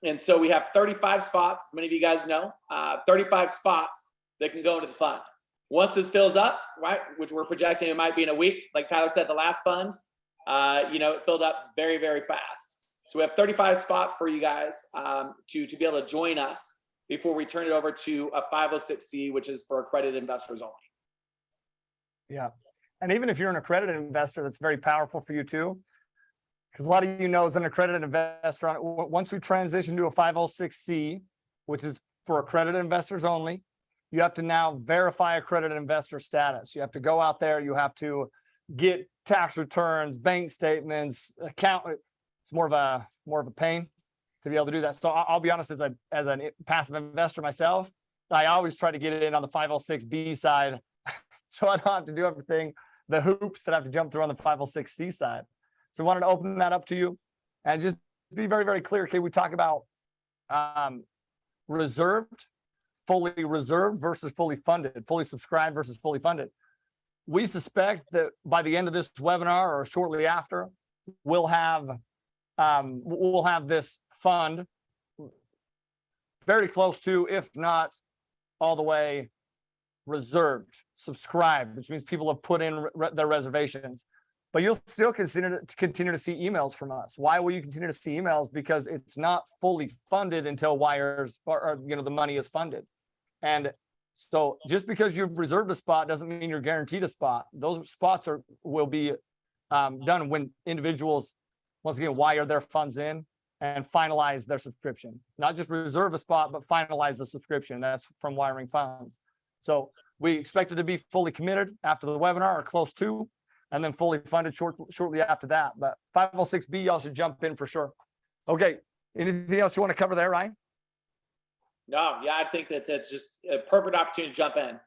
Speaker 3: And so we have 35 spots, many of you guys know, 35 spots that can go into the fund. Once this fills up, right, which we're projecting it might be in a week, like Tyler said, the last fund, it filled up very, very fast. So we have 35 spots for you guys to be able to join us before we turn it over to a 506C, which is for accredited investors only.
Speaker 2: Yeah. And even if you're an accredited investor, that's very powerful for you too. Because a lot of you know, as an accredited investor, once we transition to a 506C, which is for accredited investors only, you have to now verify accredited investor status. You have to go out there, you have to get tax returns, bank statements, account. It's more of a pain to be able to do that. So I'll be honest, as a passive investor myself, I always try to get it in on the 506B side, so I don't have to do everything, the hoops that I have to jump through on the 506C side. So I wanted to open that up to you and just be very, very clear. Okay, we talk about fully reserved versus fully funded, fully subscribed versus fully funded. We suspect that by the end of this webinar or shortly after, we'll have this fund very close to, if not all the way, reserved, subscribed, which means people have put in their reservations. But you'll still continue to see emails from us. Why will you continue to see emails? Because it's not fully funded until wires or the money is funded. And so just because you've reserved a spot doesn't mean you're guaranteed a spot. Those spots will be done when individuals, once again, wire their funds in and finalize their subscription. Not just reserve a spot, but finalize the subscription. That's from wiring funds. So we expect it to be fully committed after the webinar or close to, and then fully funded shortly after that. But 506B, y'all should jump in for sure. Okay, anything else you want to cover there, Ryan?
Speaker 3: No, yeah, I think that it's just a perfect opportunity to jump in,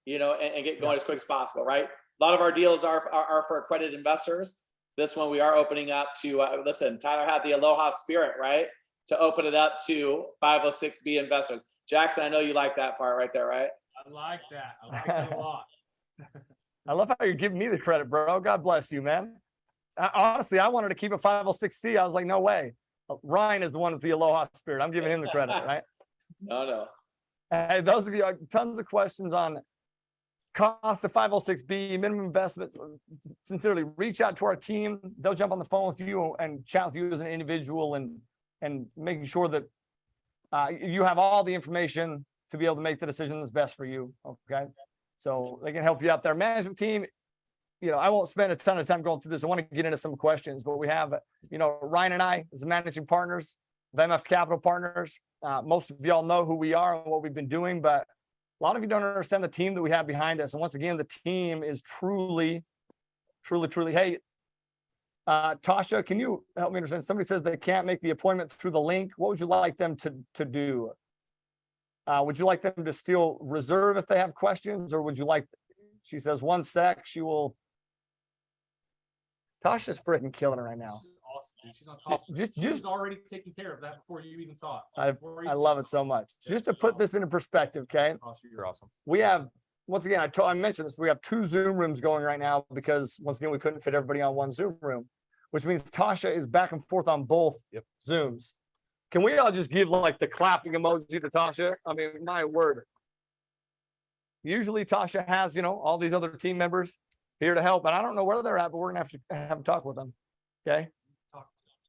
Speaker 3: and get going as quick as possible, right? A lot of our deals are for accredited investors. This one we are opening up to, listen, Tyler had the Aloha spirit, right? To open it up to 506B investors. Jackson, I know you like that part right there, right?
Speaker 1: I like that. I like that a lot.
Speaker 2: I love how you're giving me the credit, bro. God bless you, man. Honestly, I wanted to keep a 506C. I was like, no way. Ryan is the one with the Aloha spirit. I'm giving him the credit, right?
Speaker 3: No.
Speaker 2: Hey, those of you, tons of questions on cost of 506B, minimum investment. Sincerely, reach out to our team. They'll jump on the phone with you and chat with you as an individual and making sure that you have all the information to be able to make the decision that's best for you, okay? So they can help you out there. Management team, I won't spend a ton of time going through this. I want to get into some questions, but we have, Ryan and I as the managing partners, of MF Capital Partners. Most of y'all know who we are and what we've been doing, but a lot of you don't understand the team that we have behind us. And once again, the team is truly. Hey, Tasha, can you help me understand? Somebody says they can't make the appointment through the link. What would you like them to do? Would you like them to still reserve if they have questions, or would you like, she says, 1 sec, she will. Tasha's freaking killing it right now.
Speaker 1: Awesome, dude. She's on top.
Speaker 2: Just
Speaker 1: She's already taking care of that before you even saw it.
Speaker 2: I love it so much. Just to put this into perspective, okay?
Speaker 1: Tasha, you're awesome.
Speaker 2: We have, once again, I mentioned this, we have 2 Zoom rooms going right now because once again, we couldn't fit everybody on 1 Zoom room, which means Tasha is back and forth on both Zooms. Can we all just give like the clapping emoji to Tasha? I mean, my word. Usually Tasha has, all these other team members here to help, and I don't know where they're at, but we're gonna have to have a talk with them. Okay.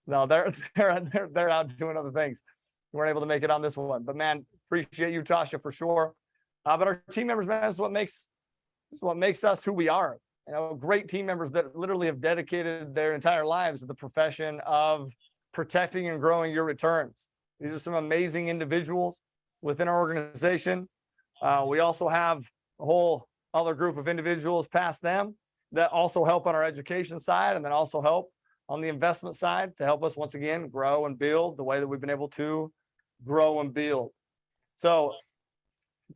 Speaker 2: No, they're out doing other things. We weren't able to make it on this one, but man, appreciate you, Tasha, for sure. But our team members, man, this is what makes us who we are. Great team members that literally have dedicated their entire lives to the profession of protecting and growing your returns. These are some amazing individuals within our organization. We also have a whole other group of individuals past them that also help on our education side, and then also help on the investment side to help us once again grow and build the way that we've been able to grow and build. So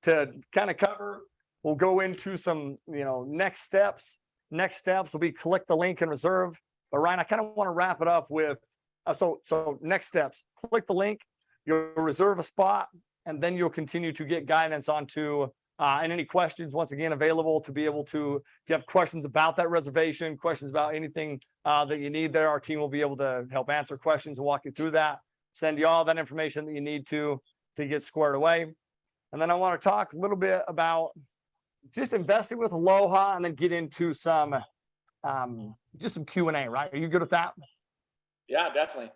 Speaker 2: to kind of cover, we'll go into some, next steps. Next steps will be click the link and reserve. But Ryan, I kind of want to wrap it up with, so next steps, click the link, you'll reserve a spot, and then you'll continue to get guidance onto, and any questions, once again, available to be able to, if you have questions about that reservation, questions about anything that you need there, our team will be able to help answer questions and walk you through that, send you all that information that you need to get squared away. And then I want to talk a little bit about just investing with Aloha, and then get into some, just some Q&A, right? Are you good with that?
Speaker 3: Yeah, definitely.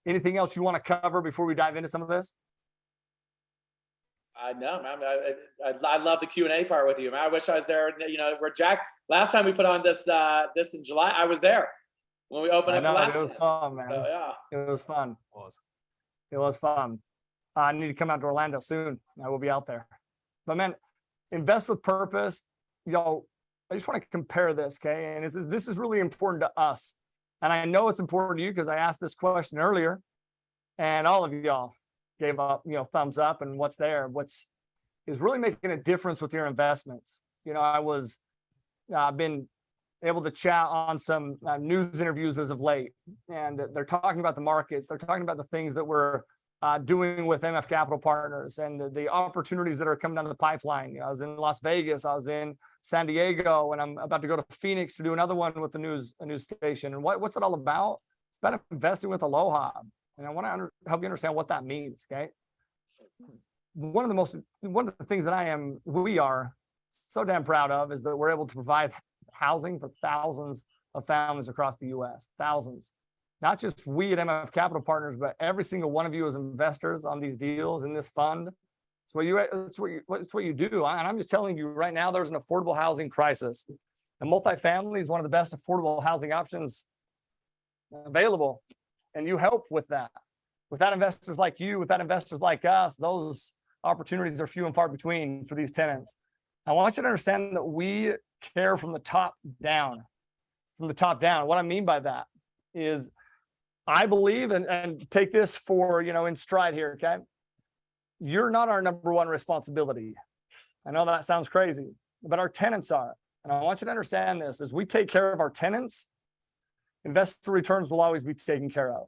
Speaker 2: Anything else you want to cover before we dive into some of this?
Speaker 3: No, man, I love the Q&A part with you, man. I wish I was there, where Jack, last time we put on this in July, I was there when we opened up the last
Speaker 2: it was fun, man.
Speaker 3: So, yeah.
Speaker 2: It was fun. It was fun. I need to come out to Orlando soon. I will be out there. But man, invest with purpose. I just want to compare this, okay? And this is really important to us. And I know it's important to you because I asked this question earlier, and all of y'all gave up, thumbs up, and what's there, which is really making a difference with your investments. I've been able to chat on some news interviews as of late, and they're talking about the markets. They're talking about the things that we're doing with MF Capital Partners and the opportunities that are coming down the pipeline. I was in Las Vegas, I was in San Diego, and I'm about to go to Phoenix to do another one with a news station. And what's it all about? It's about investing with Aloha. And I want to help you understand what that means, okay? One of the things that we are so damn proud of is that we're able to provide housing for thousands of families across the U.S., thousands. Not just we at MF Capital Partners, but every single one of you as investors on these deals in this fund. It's what you do. And I'm just telling you right now, there's an affordable housing crisis. And multifamily is one of the best affordable housing options available. And you help with that. Without investors like you, without investors like us, those opportunities are few and far between for these tenants. I want you to understand that we care from the top down. From the top down. What I mean by that is I believe, and take this for, in stride here, okay? You're not our number one responsibility. I know that sounds crazy, but our tenants are. And I want you to understand this, as we take care of our tenants, investor returns will always be taken care of.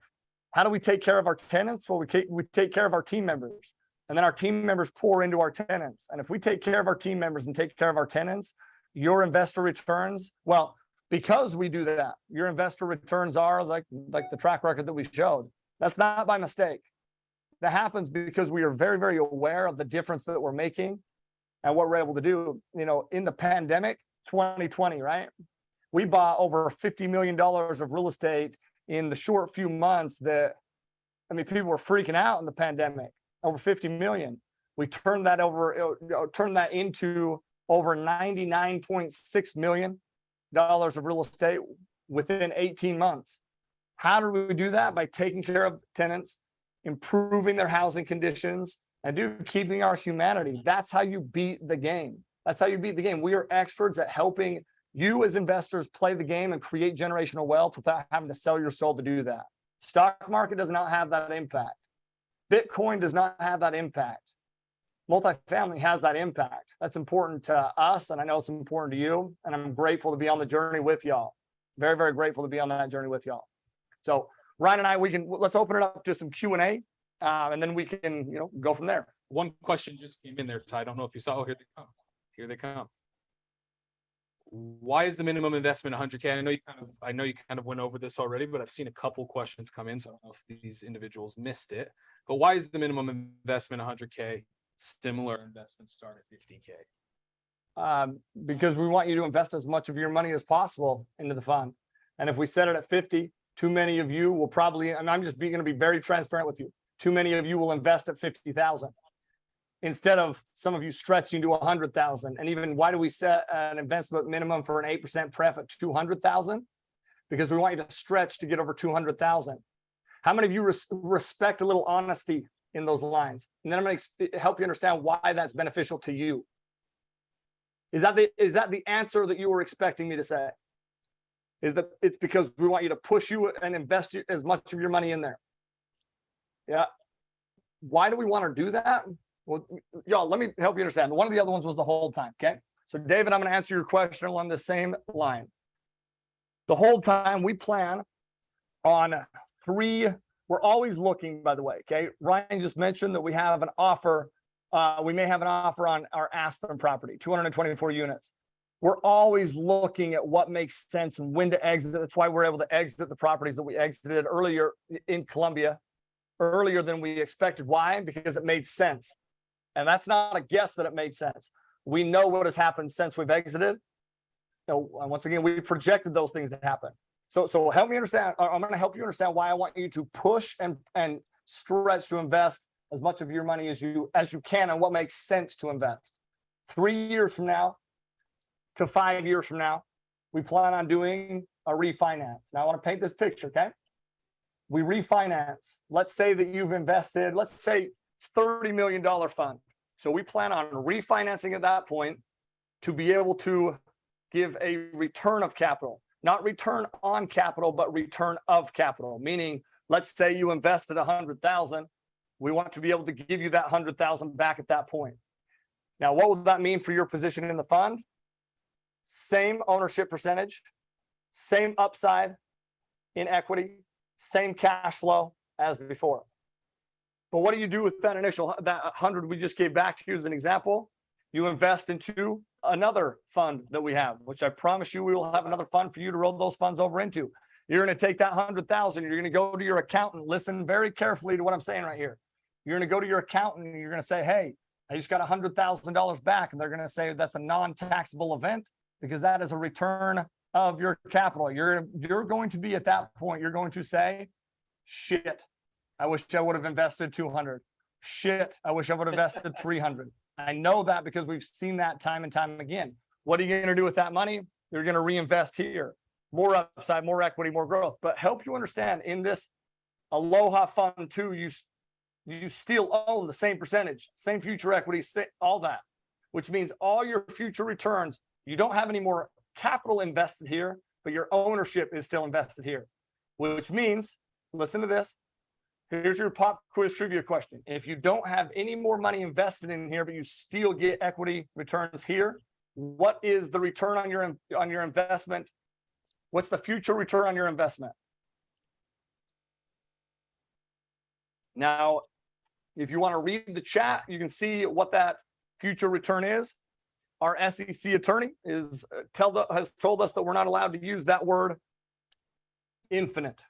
Speaker 2: How do we take care of our tenants? Well, we take care of our team members, and then our team members pour into our tenants. And if we take care of our team members and take care of our tenants, your investor returns, well, because we do that, your investor returns are like the track record that we showed. That's not by mistake. That happens because we are very, very aware of the difference that we're making and what we're able to do. In the pandemic, 2020, right? We bought over $50 million of real estate in the short few months people were freaking out in the pandemic, over 50 million. We turned that into over $99.6 million of real estate within 18 months. How do we do that? By taking care of tenants, improving their housing conditions, and keeping our humanity. That's how you beat the game. That's how you beat the game. We are experts at helping you as investors play the game and create generational wealth without having to sell your soul to do that. Stock market does not have that impact. Bitcoin does not have that impact. Multifamily has that impact. That's important to us, and I know it's important to you, and I'm grateful to be on the journey with y'all. Very, very grateful to be on that journey with y'all. So Ryan and I, let's open it up to some Q&A, and then we can, go from there.
Speaker 1: One question just came in there, Ty. I don't know if you saw. Oh, here they come. Here they come. Why is the minimum investment 100K? I know you kind of went over this already, but I've seen a couple questions come in, so I don't know if these individuals missed it. But why is the minimum investment 100K? Similar investments start at 50K.
Speaker 2: Because we want you to invest as much of your money as possible into the fund. And if we set it at 50, too many of you will probably, and I'm just going to be very transparent with you, too many of you will invest at 50,000 instead of some of you stretching to 100,000. And even why do we set an investment minimum for an 8% pref at 200,000? Because we want you to stretch to get over 200,000. How many of you respect a little honesty in those lines? And then I'm going to help you understand why that's beneficial to you. Is that the answer that you were expecting me to say? Is that it's because we want you to push you and invest as much of your money in there? Yeah. Why do we want to do that? Well, y'all, let me help you understand. One of the other ones was the hold time. Okay. So David, I'm going to answer your question along the same line. The hold time, we plan on 3. We're always looking, by the way. Okay. Ryan just mentioned that we have an offer. We may have an offer on our Aspen property, 224 units. We're always looking at what makes sense and when to exit. That's why we're able to exit the properties that we exited earlier in Columbia, earlier than we expected. Why? Because it made sense. And that's not a guess that it made sense. We know what has happened since we've exited. Once again, we projected those things to happen. So help me understand. I'm going to help you understand why I want you to push and stretch to invest as much of your money as you can and what makes sense to invest. 3 years from now to 5 years from now, we plan on doing a refinance. Now I want to paint this picture, okay? We refinance. Let's say that you've invested, let's say $30 million fund. So we plan on refinancing at that point to be able to give a return of capital, not return on capital, but return of capital. Meaning, let's say you invested 100,000. We want to be able to give you that 100,000 back at that point. Now, what would that mean for your position in the fund? Same ownership percentage, same upside in equity, same cash flow as before. But what do you do with that 100 we just gave back to you as an example? You invest into another fund that we have, which I promise you we will have another fund for you to roll those funds over into. You're going to take that 100,000. You're going to go to your accountant. Listen very carefully to what I'm saying right here. You're going to go to your accountant and you're going to say, hey, I just got $100,000 back. And they're going to say that's a non-taxable event because that is a return of your capital. You're going to be at that point, you're going to say, shit, I wish I would have invested 200. Shit, I wish I would have invested 300. I know that because we've seen that time and time again. What are you going to do with that money? You're going to reinvest here. More upside, more equity, more growth. But help you understand, in this Aloha Fund 2, you still own the same percentage, same future equity, all that, which means all your future returns, you don't have any more capital invested here, but your ownership is still invested here, which means, listen to this. Here's your pop quiz trivia question. If you don't have any more money invested in here, but you still get equity returns here, what is the return on your investment? What's the future return on your investment? Now, if you want to read the chat, you can see what that future return is. Our SEC attorney has told us that we're not allowed to use that word infinite.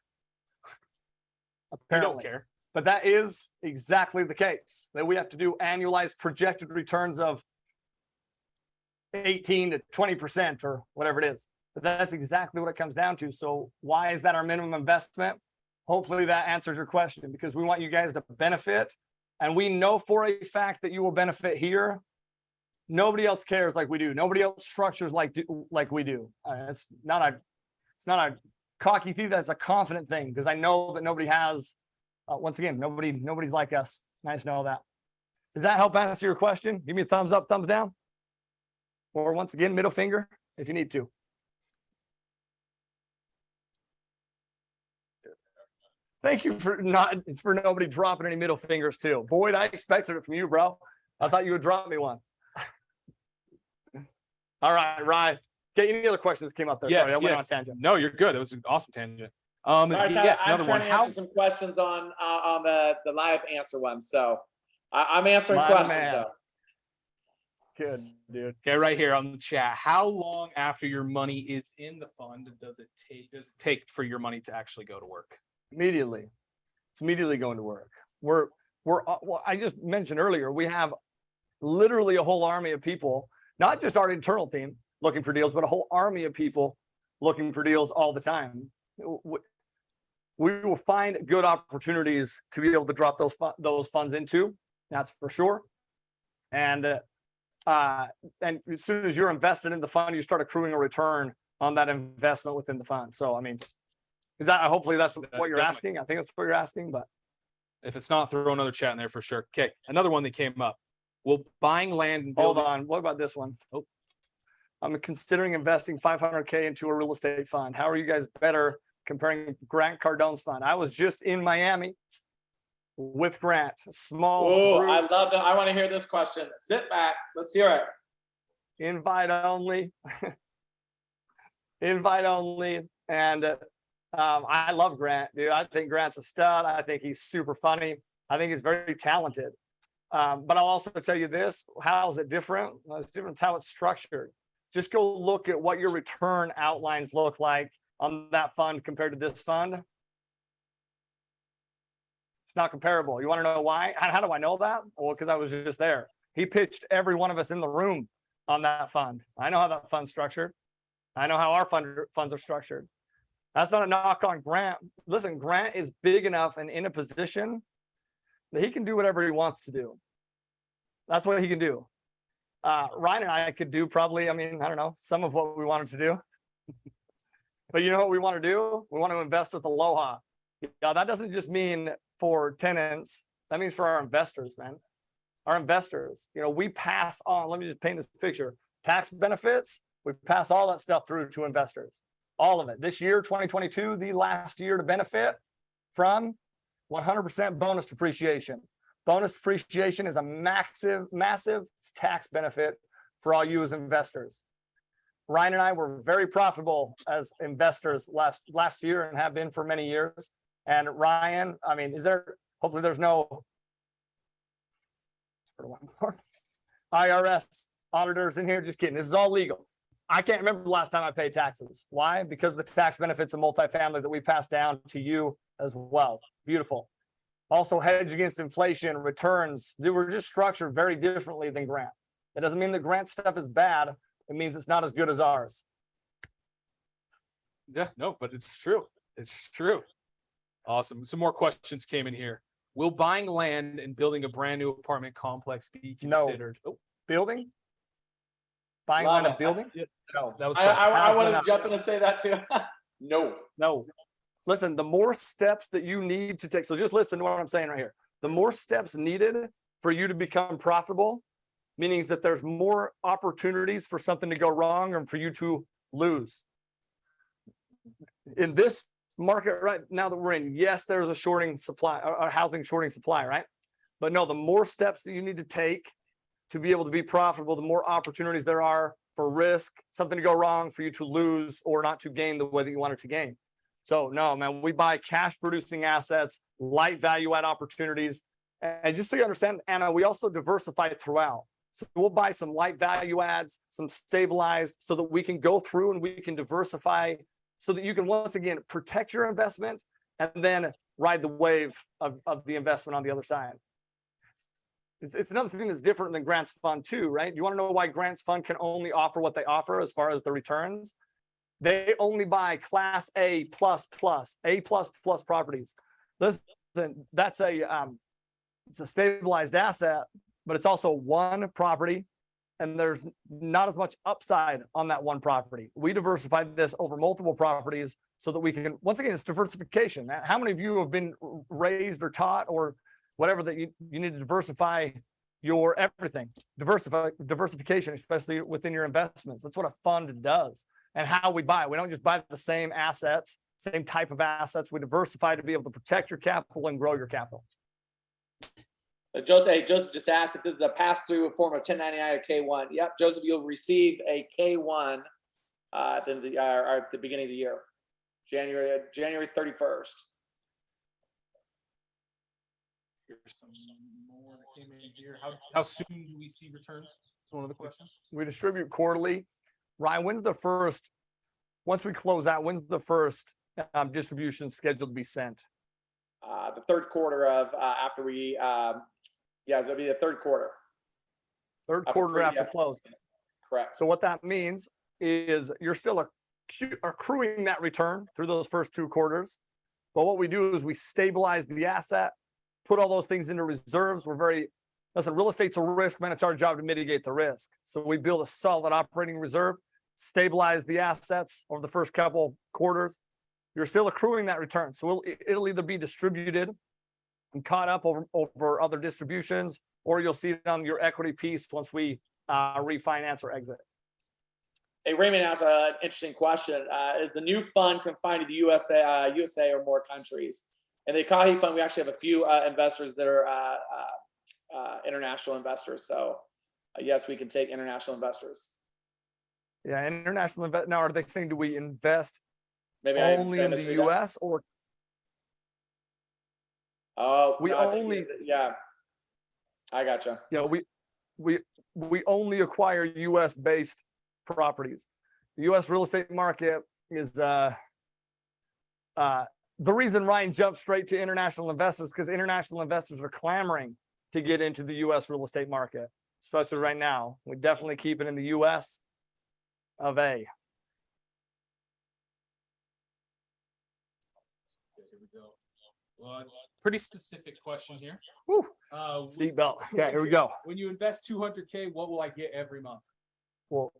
Speaker 2: Apparently.
Speaker 1: We don't care.
Speaker 2: But that is exactly the case, that we have to do annualized projected returns of 18 to 20% or whatever it is. But that's exactly what it comes down to. So why is that our minimum investment? Hopefully that answers your question, because we want you guys to benefit. And we know for a fact that you will benefit here. Nobody else cares like we do. Nobody else structures like we do. It's not a cocky thing. That's a confident thing, because I know that nobody has Once again, nobody's like us. Nice to know that. Does that help answer your question? Give me a thumbs up, thumbs down. Or once again, middle finger if you need to. Thank you for nobody dropping any middle fingers too. Boyd, I expected it from you, bro. I thought you would drop me one. All right, Ryan. Okay, any other questions came up there?
Speaker 1: Yes,
Speaker 2: Sorry, I went on
Speaker 1: yes.
Speaker 2: a tangent.
Speaker 1: No, you're good. It was an awesome tangent.
Speaker 3: Sorry, Tyler,
Speaker 1: Yes,
Speaker 3: I'm
Speaker 1: another
Speaker 3: trying
Speaker 1: one.
Speaker 3: to answer some questions on the live answer one. So I'm answering
Speaker 2: My
Speaker 3: questions
Speaker 2: man.
Speaker 3: though.
Speaker 2: Good, dude.
Speaker 1: Okay, right here on the chat. How long after your money is in the fund does it take for your money to actually go to work?
Speaker 2: Immediately. It's immediately going to work. Well, I just mentioned earlier, we have literally a whole army of people, not just our internal team looking for deals, but a whole army of people looking for deals all the time. We will find good opportunities to be able to drop those funds into. That's for sure. And as soon as you're invested in the fund, you start accruing a return on that investment within the fund. So, I mean, hopefully that's what you're
Speaker 1: Definitely.
Speaker 2: asking. I think that's what you're asking, but
Speaker 1: If it's not, throw another chat in there for sure. Okay, another one that came up. Will buying land and
Speaker 2: hold
Speaker 1: building...
Speaker 2: on. What about this one? Oh, I'm considering investing $500K into a real estate fund. How are you guys better comparing Grant Cardone's fund? I was just in Miami with Grant. Small
Speaker 3: Oh,
Speaker 2: group,
Speaker 3: I love that. I want to hear this question. Sit back. Let's hear it.
Speaker 2: invite only. Invite only. And I love Grant, dude. I think Grant's a stud. I think he's super funny. I think he's very talented. But I'll also tell you this. How is it different? Well, it's different. It's how it's structured. Just go look at what your return outlines look like on that fund compared to this fund. It's not comparable. You want to know why? How do I know that? Well, because I was just there. He pitched every one of us in the room on that fund. I know how that fund's structured. I know how our funds are structured. That's not a knock on Grant. Listen, Grant is big enough and in a position that he can do whatever he wants to do. That's what he can do. Ryan and I could do probably, I don't know, some of what we wanted to do. But you know what we want to do? We want to invest with Aloha. Now, that doesn't just mean for tenants. That means for our investors, man. Our investors, we pass on, let me just paint this picture. Tax benefits, we pass all that stuff through to investors. All of it. This year, 2022, the last year to benefit from 100% bonus depreciation. Bonus depreciation is a massive tax benefit for all you as investors. Ryan and I were very profitable as investors last year and have been for many years. And Ryan, hopefully there's no IRS auditors in here. Just kidding. This is all legal. I can't remember the last time I paid taxes. Why? Because the tax benefits of multifamily that we pass down to you as well. Beautiful. Also hedge against inflation, returns. They were just structured very differently than Grant. It doesn't mean that Grant stuff is bad. It means it's not as good as ours.
Speaker 1: Yeah, no, but it's true. It's true. Awesome. Some more questions came in here. Will buying land and building a brand new apartment complex be considered?
Speaker 2: No. Building? Buying
Speaker 3: Love
Speaker 2: land
Speaker 3: it.
Speaker 2: and building? No.
Speaker 1: That was
Speaker 3: I wanted to jump in and say that too. No.
Speaker 2: Listen, the more steps that you need to take, so just listen to what I'm saying right here. The more steps needed for you to become profitable, meaning that there's more opportunities for something to go wrong and for you to lose. In this market right now that we're in, yes, there's a shorting supply, a housing shorting supply, right? But no, the more steps that you need to take to be able to be profitable, the more opportunities there are for risk, something to go wrong, for you to lose or not to gain the way that you wanted to gain. So no, man, we buy cash producing assets, light value add opportunities. And just so you understand, Anna, we also diversify throughout. So we'll buy some light value adds, some stabilized, so that we can go through and we can diversify so that you can once again protect your investment and then ride the wave of the investment on the other side. It's another thing that's different than Grant's fund too, right? You want to know why Grant's fund can only offer what they offer as far as the returns? They only buy class A plus properties. Listen, that's it's a stabilized asset, but it's also one property and there's not as much upside on that one property. We diversify this over multiple properties so that we can, once again, it's diversification. How many of you have been raised or taught or whatever that you need to diversify your everything? Diversification, especially within your investments. That's what a fund does, and how we buy. We don't just buy the same assets, same type of assets. We diversify to be able to protect your capital and grow your capital.
Speaker 3: Joseph just asked if this is a pass-through form of 1099 or K1. Yep, Joseph, you'll receive a K1 at the beginning of the year, January 31st.
Speaker 1: Here's some more that came in here. How soon do we see returns? That's one of the questions.
Speaker 2: We distribute quarterly. Ryan, when's the first, once we close out, when's the first distribution scheduled to be sent?
Speaker 3: The third quarter of after we, it'll be the third quarter.
Speaker 2: Third quarter after
Speaker 3: yeah.
Speaker 2: close.
Speaker 3: Correct.
Speaker 2: So what that means is you're still accruing that return through those first 2 quarters. But what we do is we stabilize the asset, put all those things into reserves. Listen, real estate's a risk, man. It's our job to mitigate the risk. So we build a solid operating reserve, stabilize the assets over the first couple quarters. You're still accruing that return. So it'll either be distributed and caught up over other distributions, or you'll see it on your equity piece once we refinance or exit.
Speaker 3: Hey, Raymond asked an interesting question. Is the new fund confined to the USA or more countries? And the Ekahi Fund, we actually have a few investors that are international investors. So yes, we can take international investors.
Speaker 2: Yeah, international invest. Now, are they saying, do we invest
Speaker 3: Maybe
Speaker 2: only in the US or?
Speaker 3: Oh,
Speaker 2: we only.
Speaker 3: Yeah, I gotcha.
Speaker 2: Yeah, we only acquire US based properties. The US real estate market is the reason Ryan jumped straight to international investors, because international investors are clamoring to get into the US real estate market, especially right now. We definitely keep it in the US of A.
Speaker 1: Here we go. Well, pretty specific question here.
Speaker 2: Woo. Seatbelt. Yeah, here we go.
Speaker 1: When you invest $200K, what will I get every month?
Speaker 2: Well,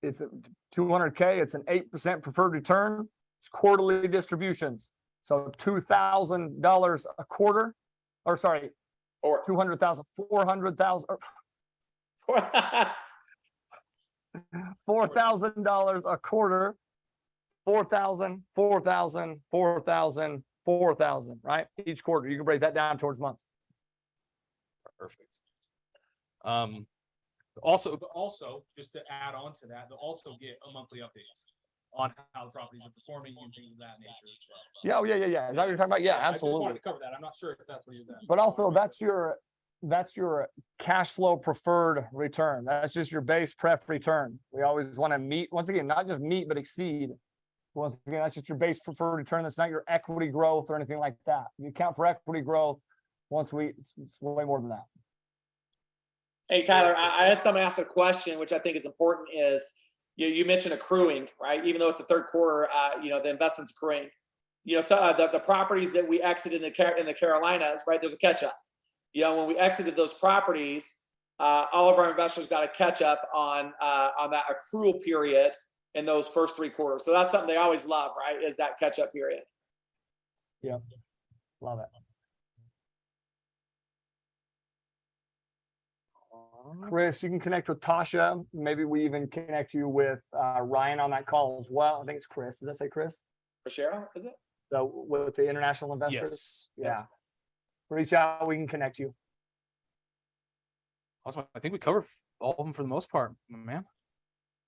Speaker 2: it's a $200K. It's an 8% preferred return. It's quarterly distributions. So $2,000 a quarter, or sorry,
Speaker 3: Or
Speaker 2: 200,000, 400,000, $4,000 a quarter, 4,000, 4,000, 4,000, 4,000, right? Each quarter. You can break that down towards months.
Speaker 1: Perfect. Also, just to add on to that, they'll also get a monthly updates on how the properties are performing and things of that nature as well.
Speaker 2: Yeah. Is that what you're talking about? Yeah,
Speaker 1: I just wanted
Speaker 2: absolutely.
Speaker 1: to cover that. I'm not sure if that's what he was asking.
Speaker 2: But also that's your cash flow preferred return. That's just your base pref return. We always want to meet, once again, not just meet, but exceed. Once again, that's just your base preferred return. That's not your equity growth or anything like that. You account for equity growth it's way more than that.
Speaker 3: Hey, Tyler, I had someone ask a question, which I think is important, is you mentioned accruing, right? Even though it's the third quarter, the investment's accruing. So the properties that we exited in the Carolinas, right? There's a catch up. When we exited those properties, all of our investors got a catch up on that accrual period in those first 3 quarters. So that's something they always love, right? Is that catch up period.
Speaker 2: Yeah, love it. Chris, you can connect with Tasha. Maybe we even connect you with Ryan on that call as well. I think it's Chris. Does that say Chris?
Speaker 3: For Cheryl, is it?
Speaker 2: So with the international investors?
Speaker 1: Yes.
Speaker 2: Yeah. Reach out. We can connect you.
Speaker 1: Awesome. I think we covered all of them for the most part, man.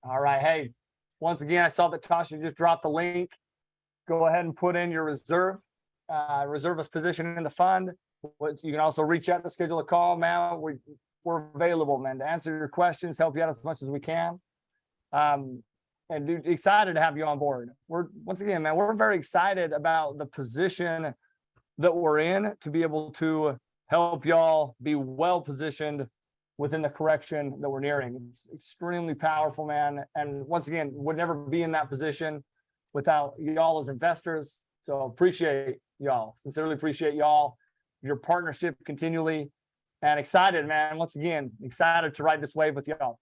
Speaker 2: All right. Hey, once again, I saw that Tasha just dropped the link. Go ahead and put in your reservist position in the fund. You can also reach out to schedule a call, man. We're available, man, to answer your questions, help you out as much as we can. And dude, excited to have you on board. Once again, man, we're very excited about the position that we're in to be able to help y'all be well positioned within the correction that we're nearing. It's extremely powerful, man. And once again, would never be in that position without y'all as investors. So appreciate y'all, sincerely appreciate y'all, your partnership continually, and excited, man. Once again, excited to ride this wave with y'all.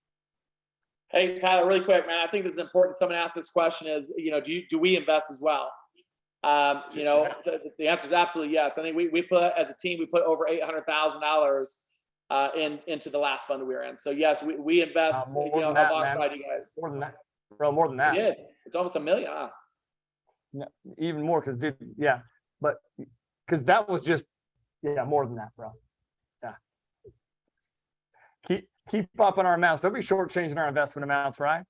Speaker 3: Hey, Tyler, really quick, man. I think this is important. Someone asked this question is, do we invest as well? The answer is absolutely yes. I think we put, as a team, we put over $800,000 into the last fund we were in. So yes, we invest,
Speaker 2: More than that, man.
Speaker 3: alongside you guys.
Speaker 2: More than that, bro. More than that.
Speaker 3: We did. It's almost $1 million. Huh?
Speaker 2: No, even more, because dude, yeah, but because that was just, yeah, more than that, bro. Yeah. Keep up on our amounts. Don't be shortchanging our investment amounts, right?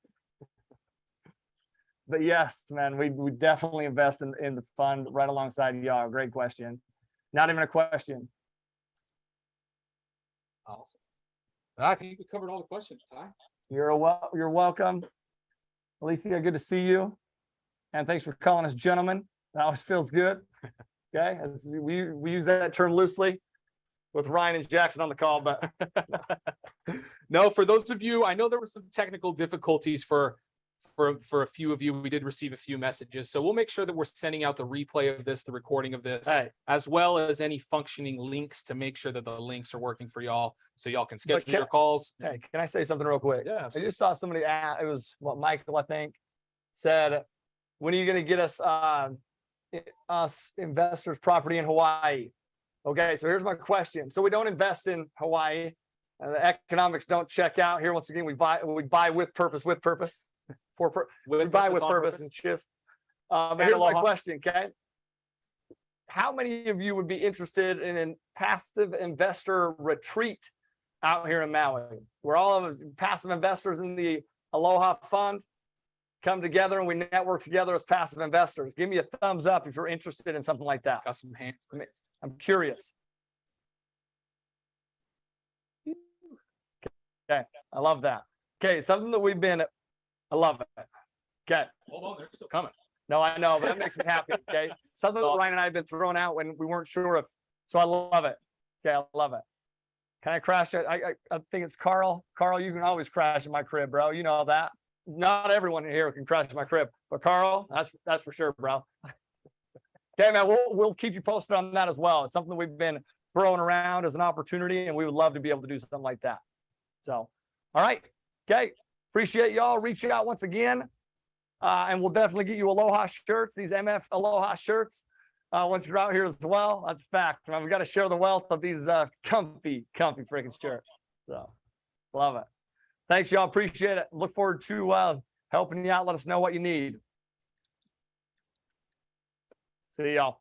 Speaker 2: But yes, man, we definitely invest in the fund right alongside y'all. Great question. Not even a question.
Speaker 1: Awesome. I think we covered all the questions, Ty.
Speaker 2: You're welcome. Alicia, good to see you. And thanks for calling us gentlemen. That always feels good. Okay. We use that term loosely with Ryan and Jackson on the call, but
Speaker 1: no, for those of you, I know there were some technical difficulties for a few of you. We did receive a few messages, so we'll make sure that we're sending out the replay of this, the recording of this, as well as any functioning links to make sure that the links are working for y'all, so y'all can schedule your calls.
Speaker 2: Hey, can I say something real quick?
Speaker 1: Yeah,
Speaker 2: I just saw somebody, it was Michael, I think, said, when are you going to get us investors property in Hawaii? Okay, so here's my question. So we don't invest in Hawaii. The economics don't check out here. Once again, we buy with purpose, we buy with purpose and just. But here's my question, okay? How many of you would be interested in a passive investor retreat out here in Maui, where all of us passive investors in the Aloha Fund come together and we network together as passive investors? Give me a thumbs up if you're interested in something like that.
Speaker 1: Got some hands.
Speaker 2: I'm curious. Okay, I love that. Okay, something that I love it. Okay.
Speaker 1: Hold on, they're still coming.
Speaker 2: No, I know, but that makes me happy. Okay. Something that Ryan and I have been throwing out when we weren't sure if, so I love it. Okay, I love it. Can I crash it? I think it's Carl. Carl, you can always crash in my crib, bro. You know that. Not everyone here can crash in my crib, but Carl, that's for sure, bro. Okay, man, we'll keep you posted on that as well. It's something we've been throwing around as an opportunity, and we would love to be able to do something like that. So, all right. Okay. Appreciate y'all. Reach out once again. And we'll definitely get you Aloha shirts, these MF Aloha shirts, once you're out here as well. That's a fact. Man, we got to share the wealth of these comfy freaking shirts. So, love it. Thanks, y'all. Appreciate it. Look forward to helping you out. Let us know what you need. See y'all.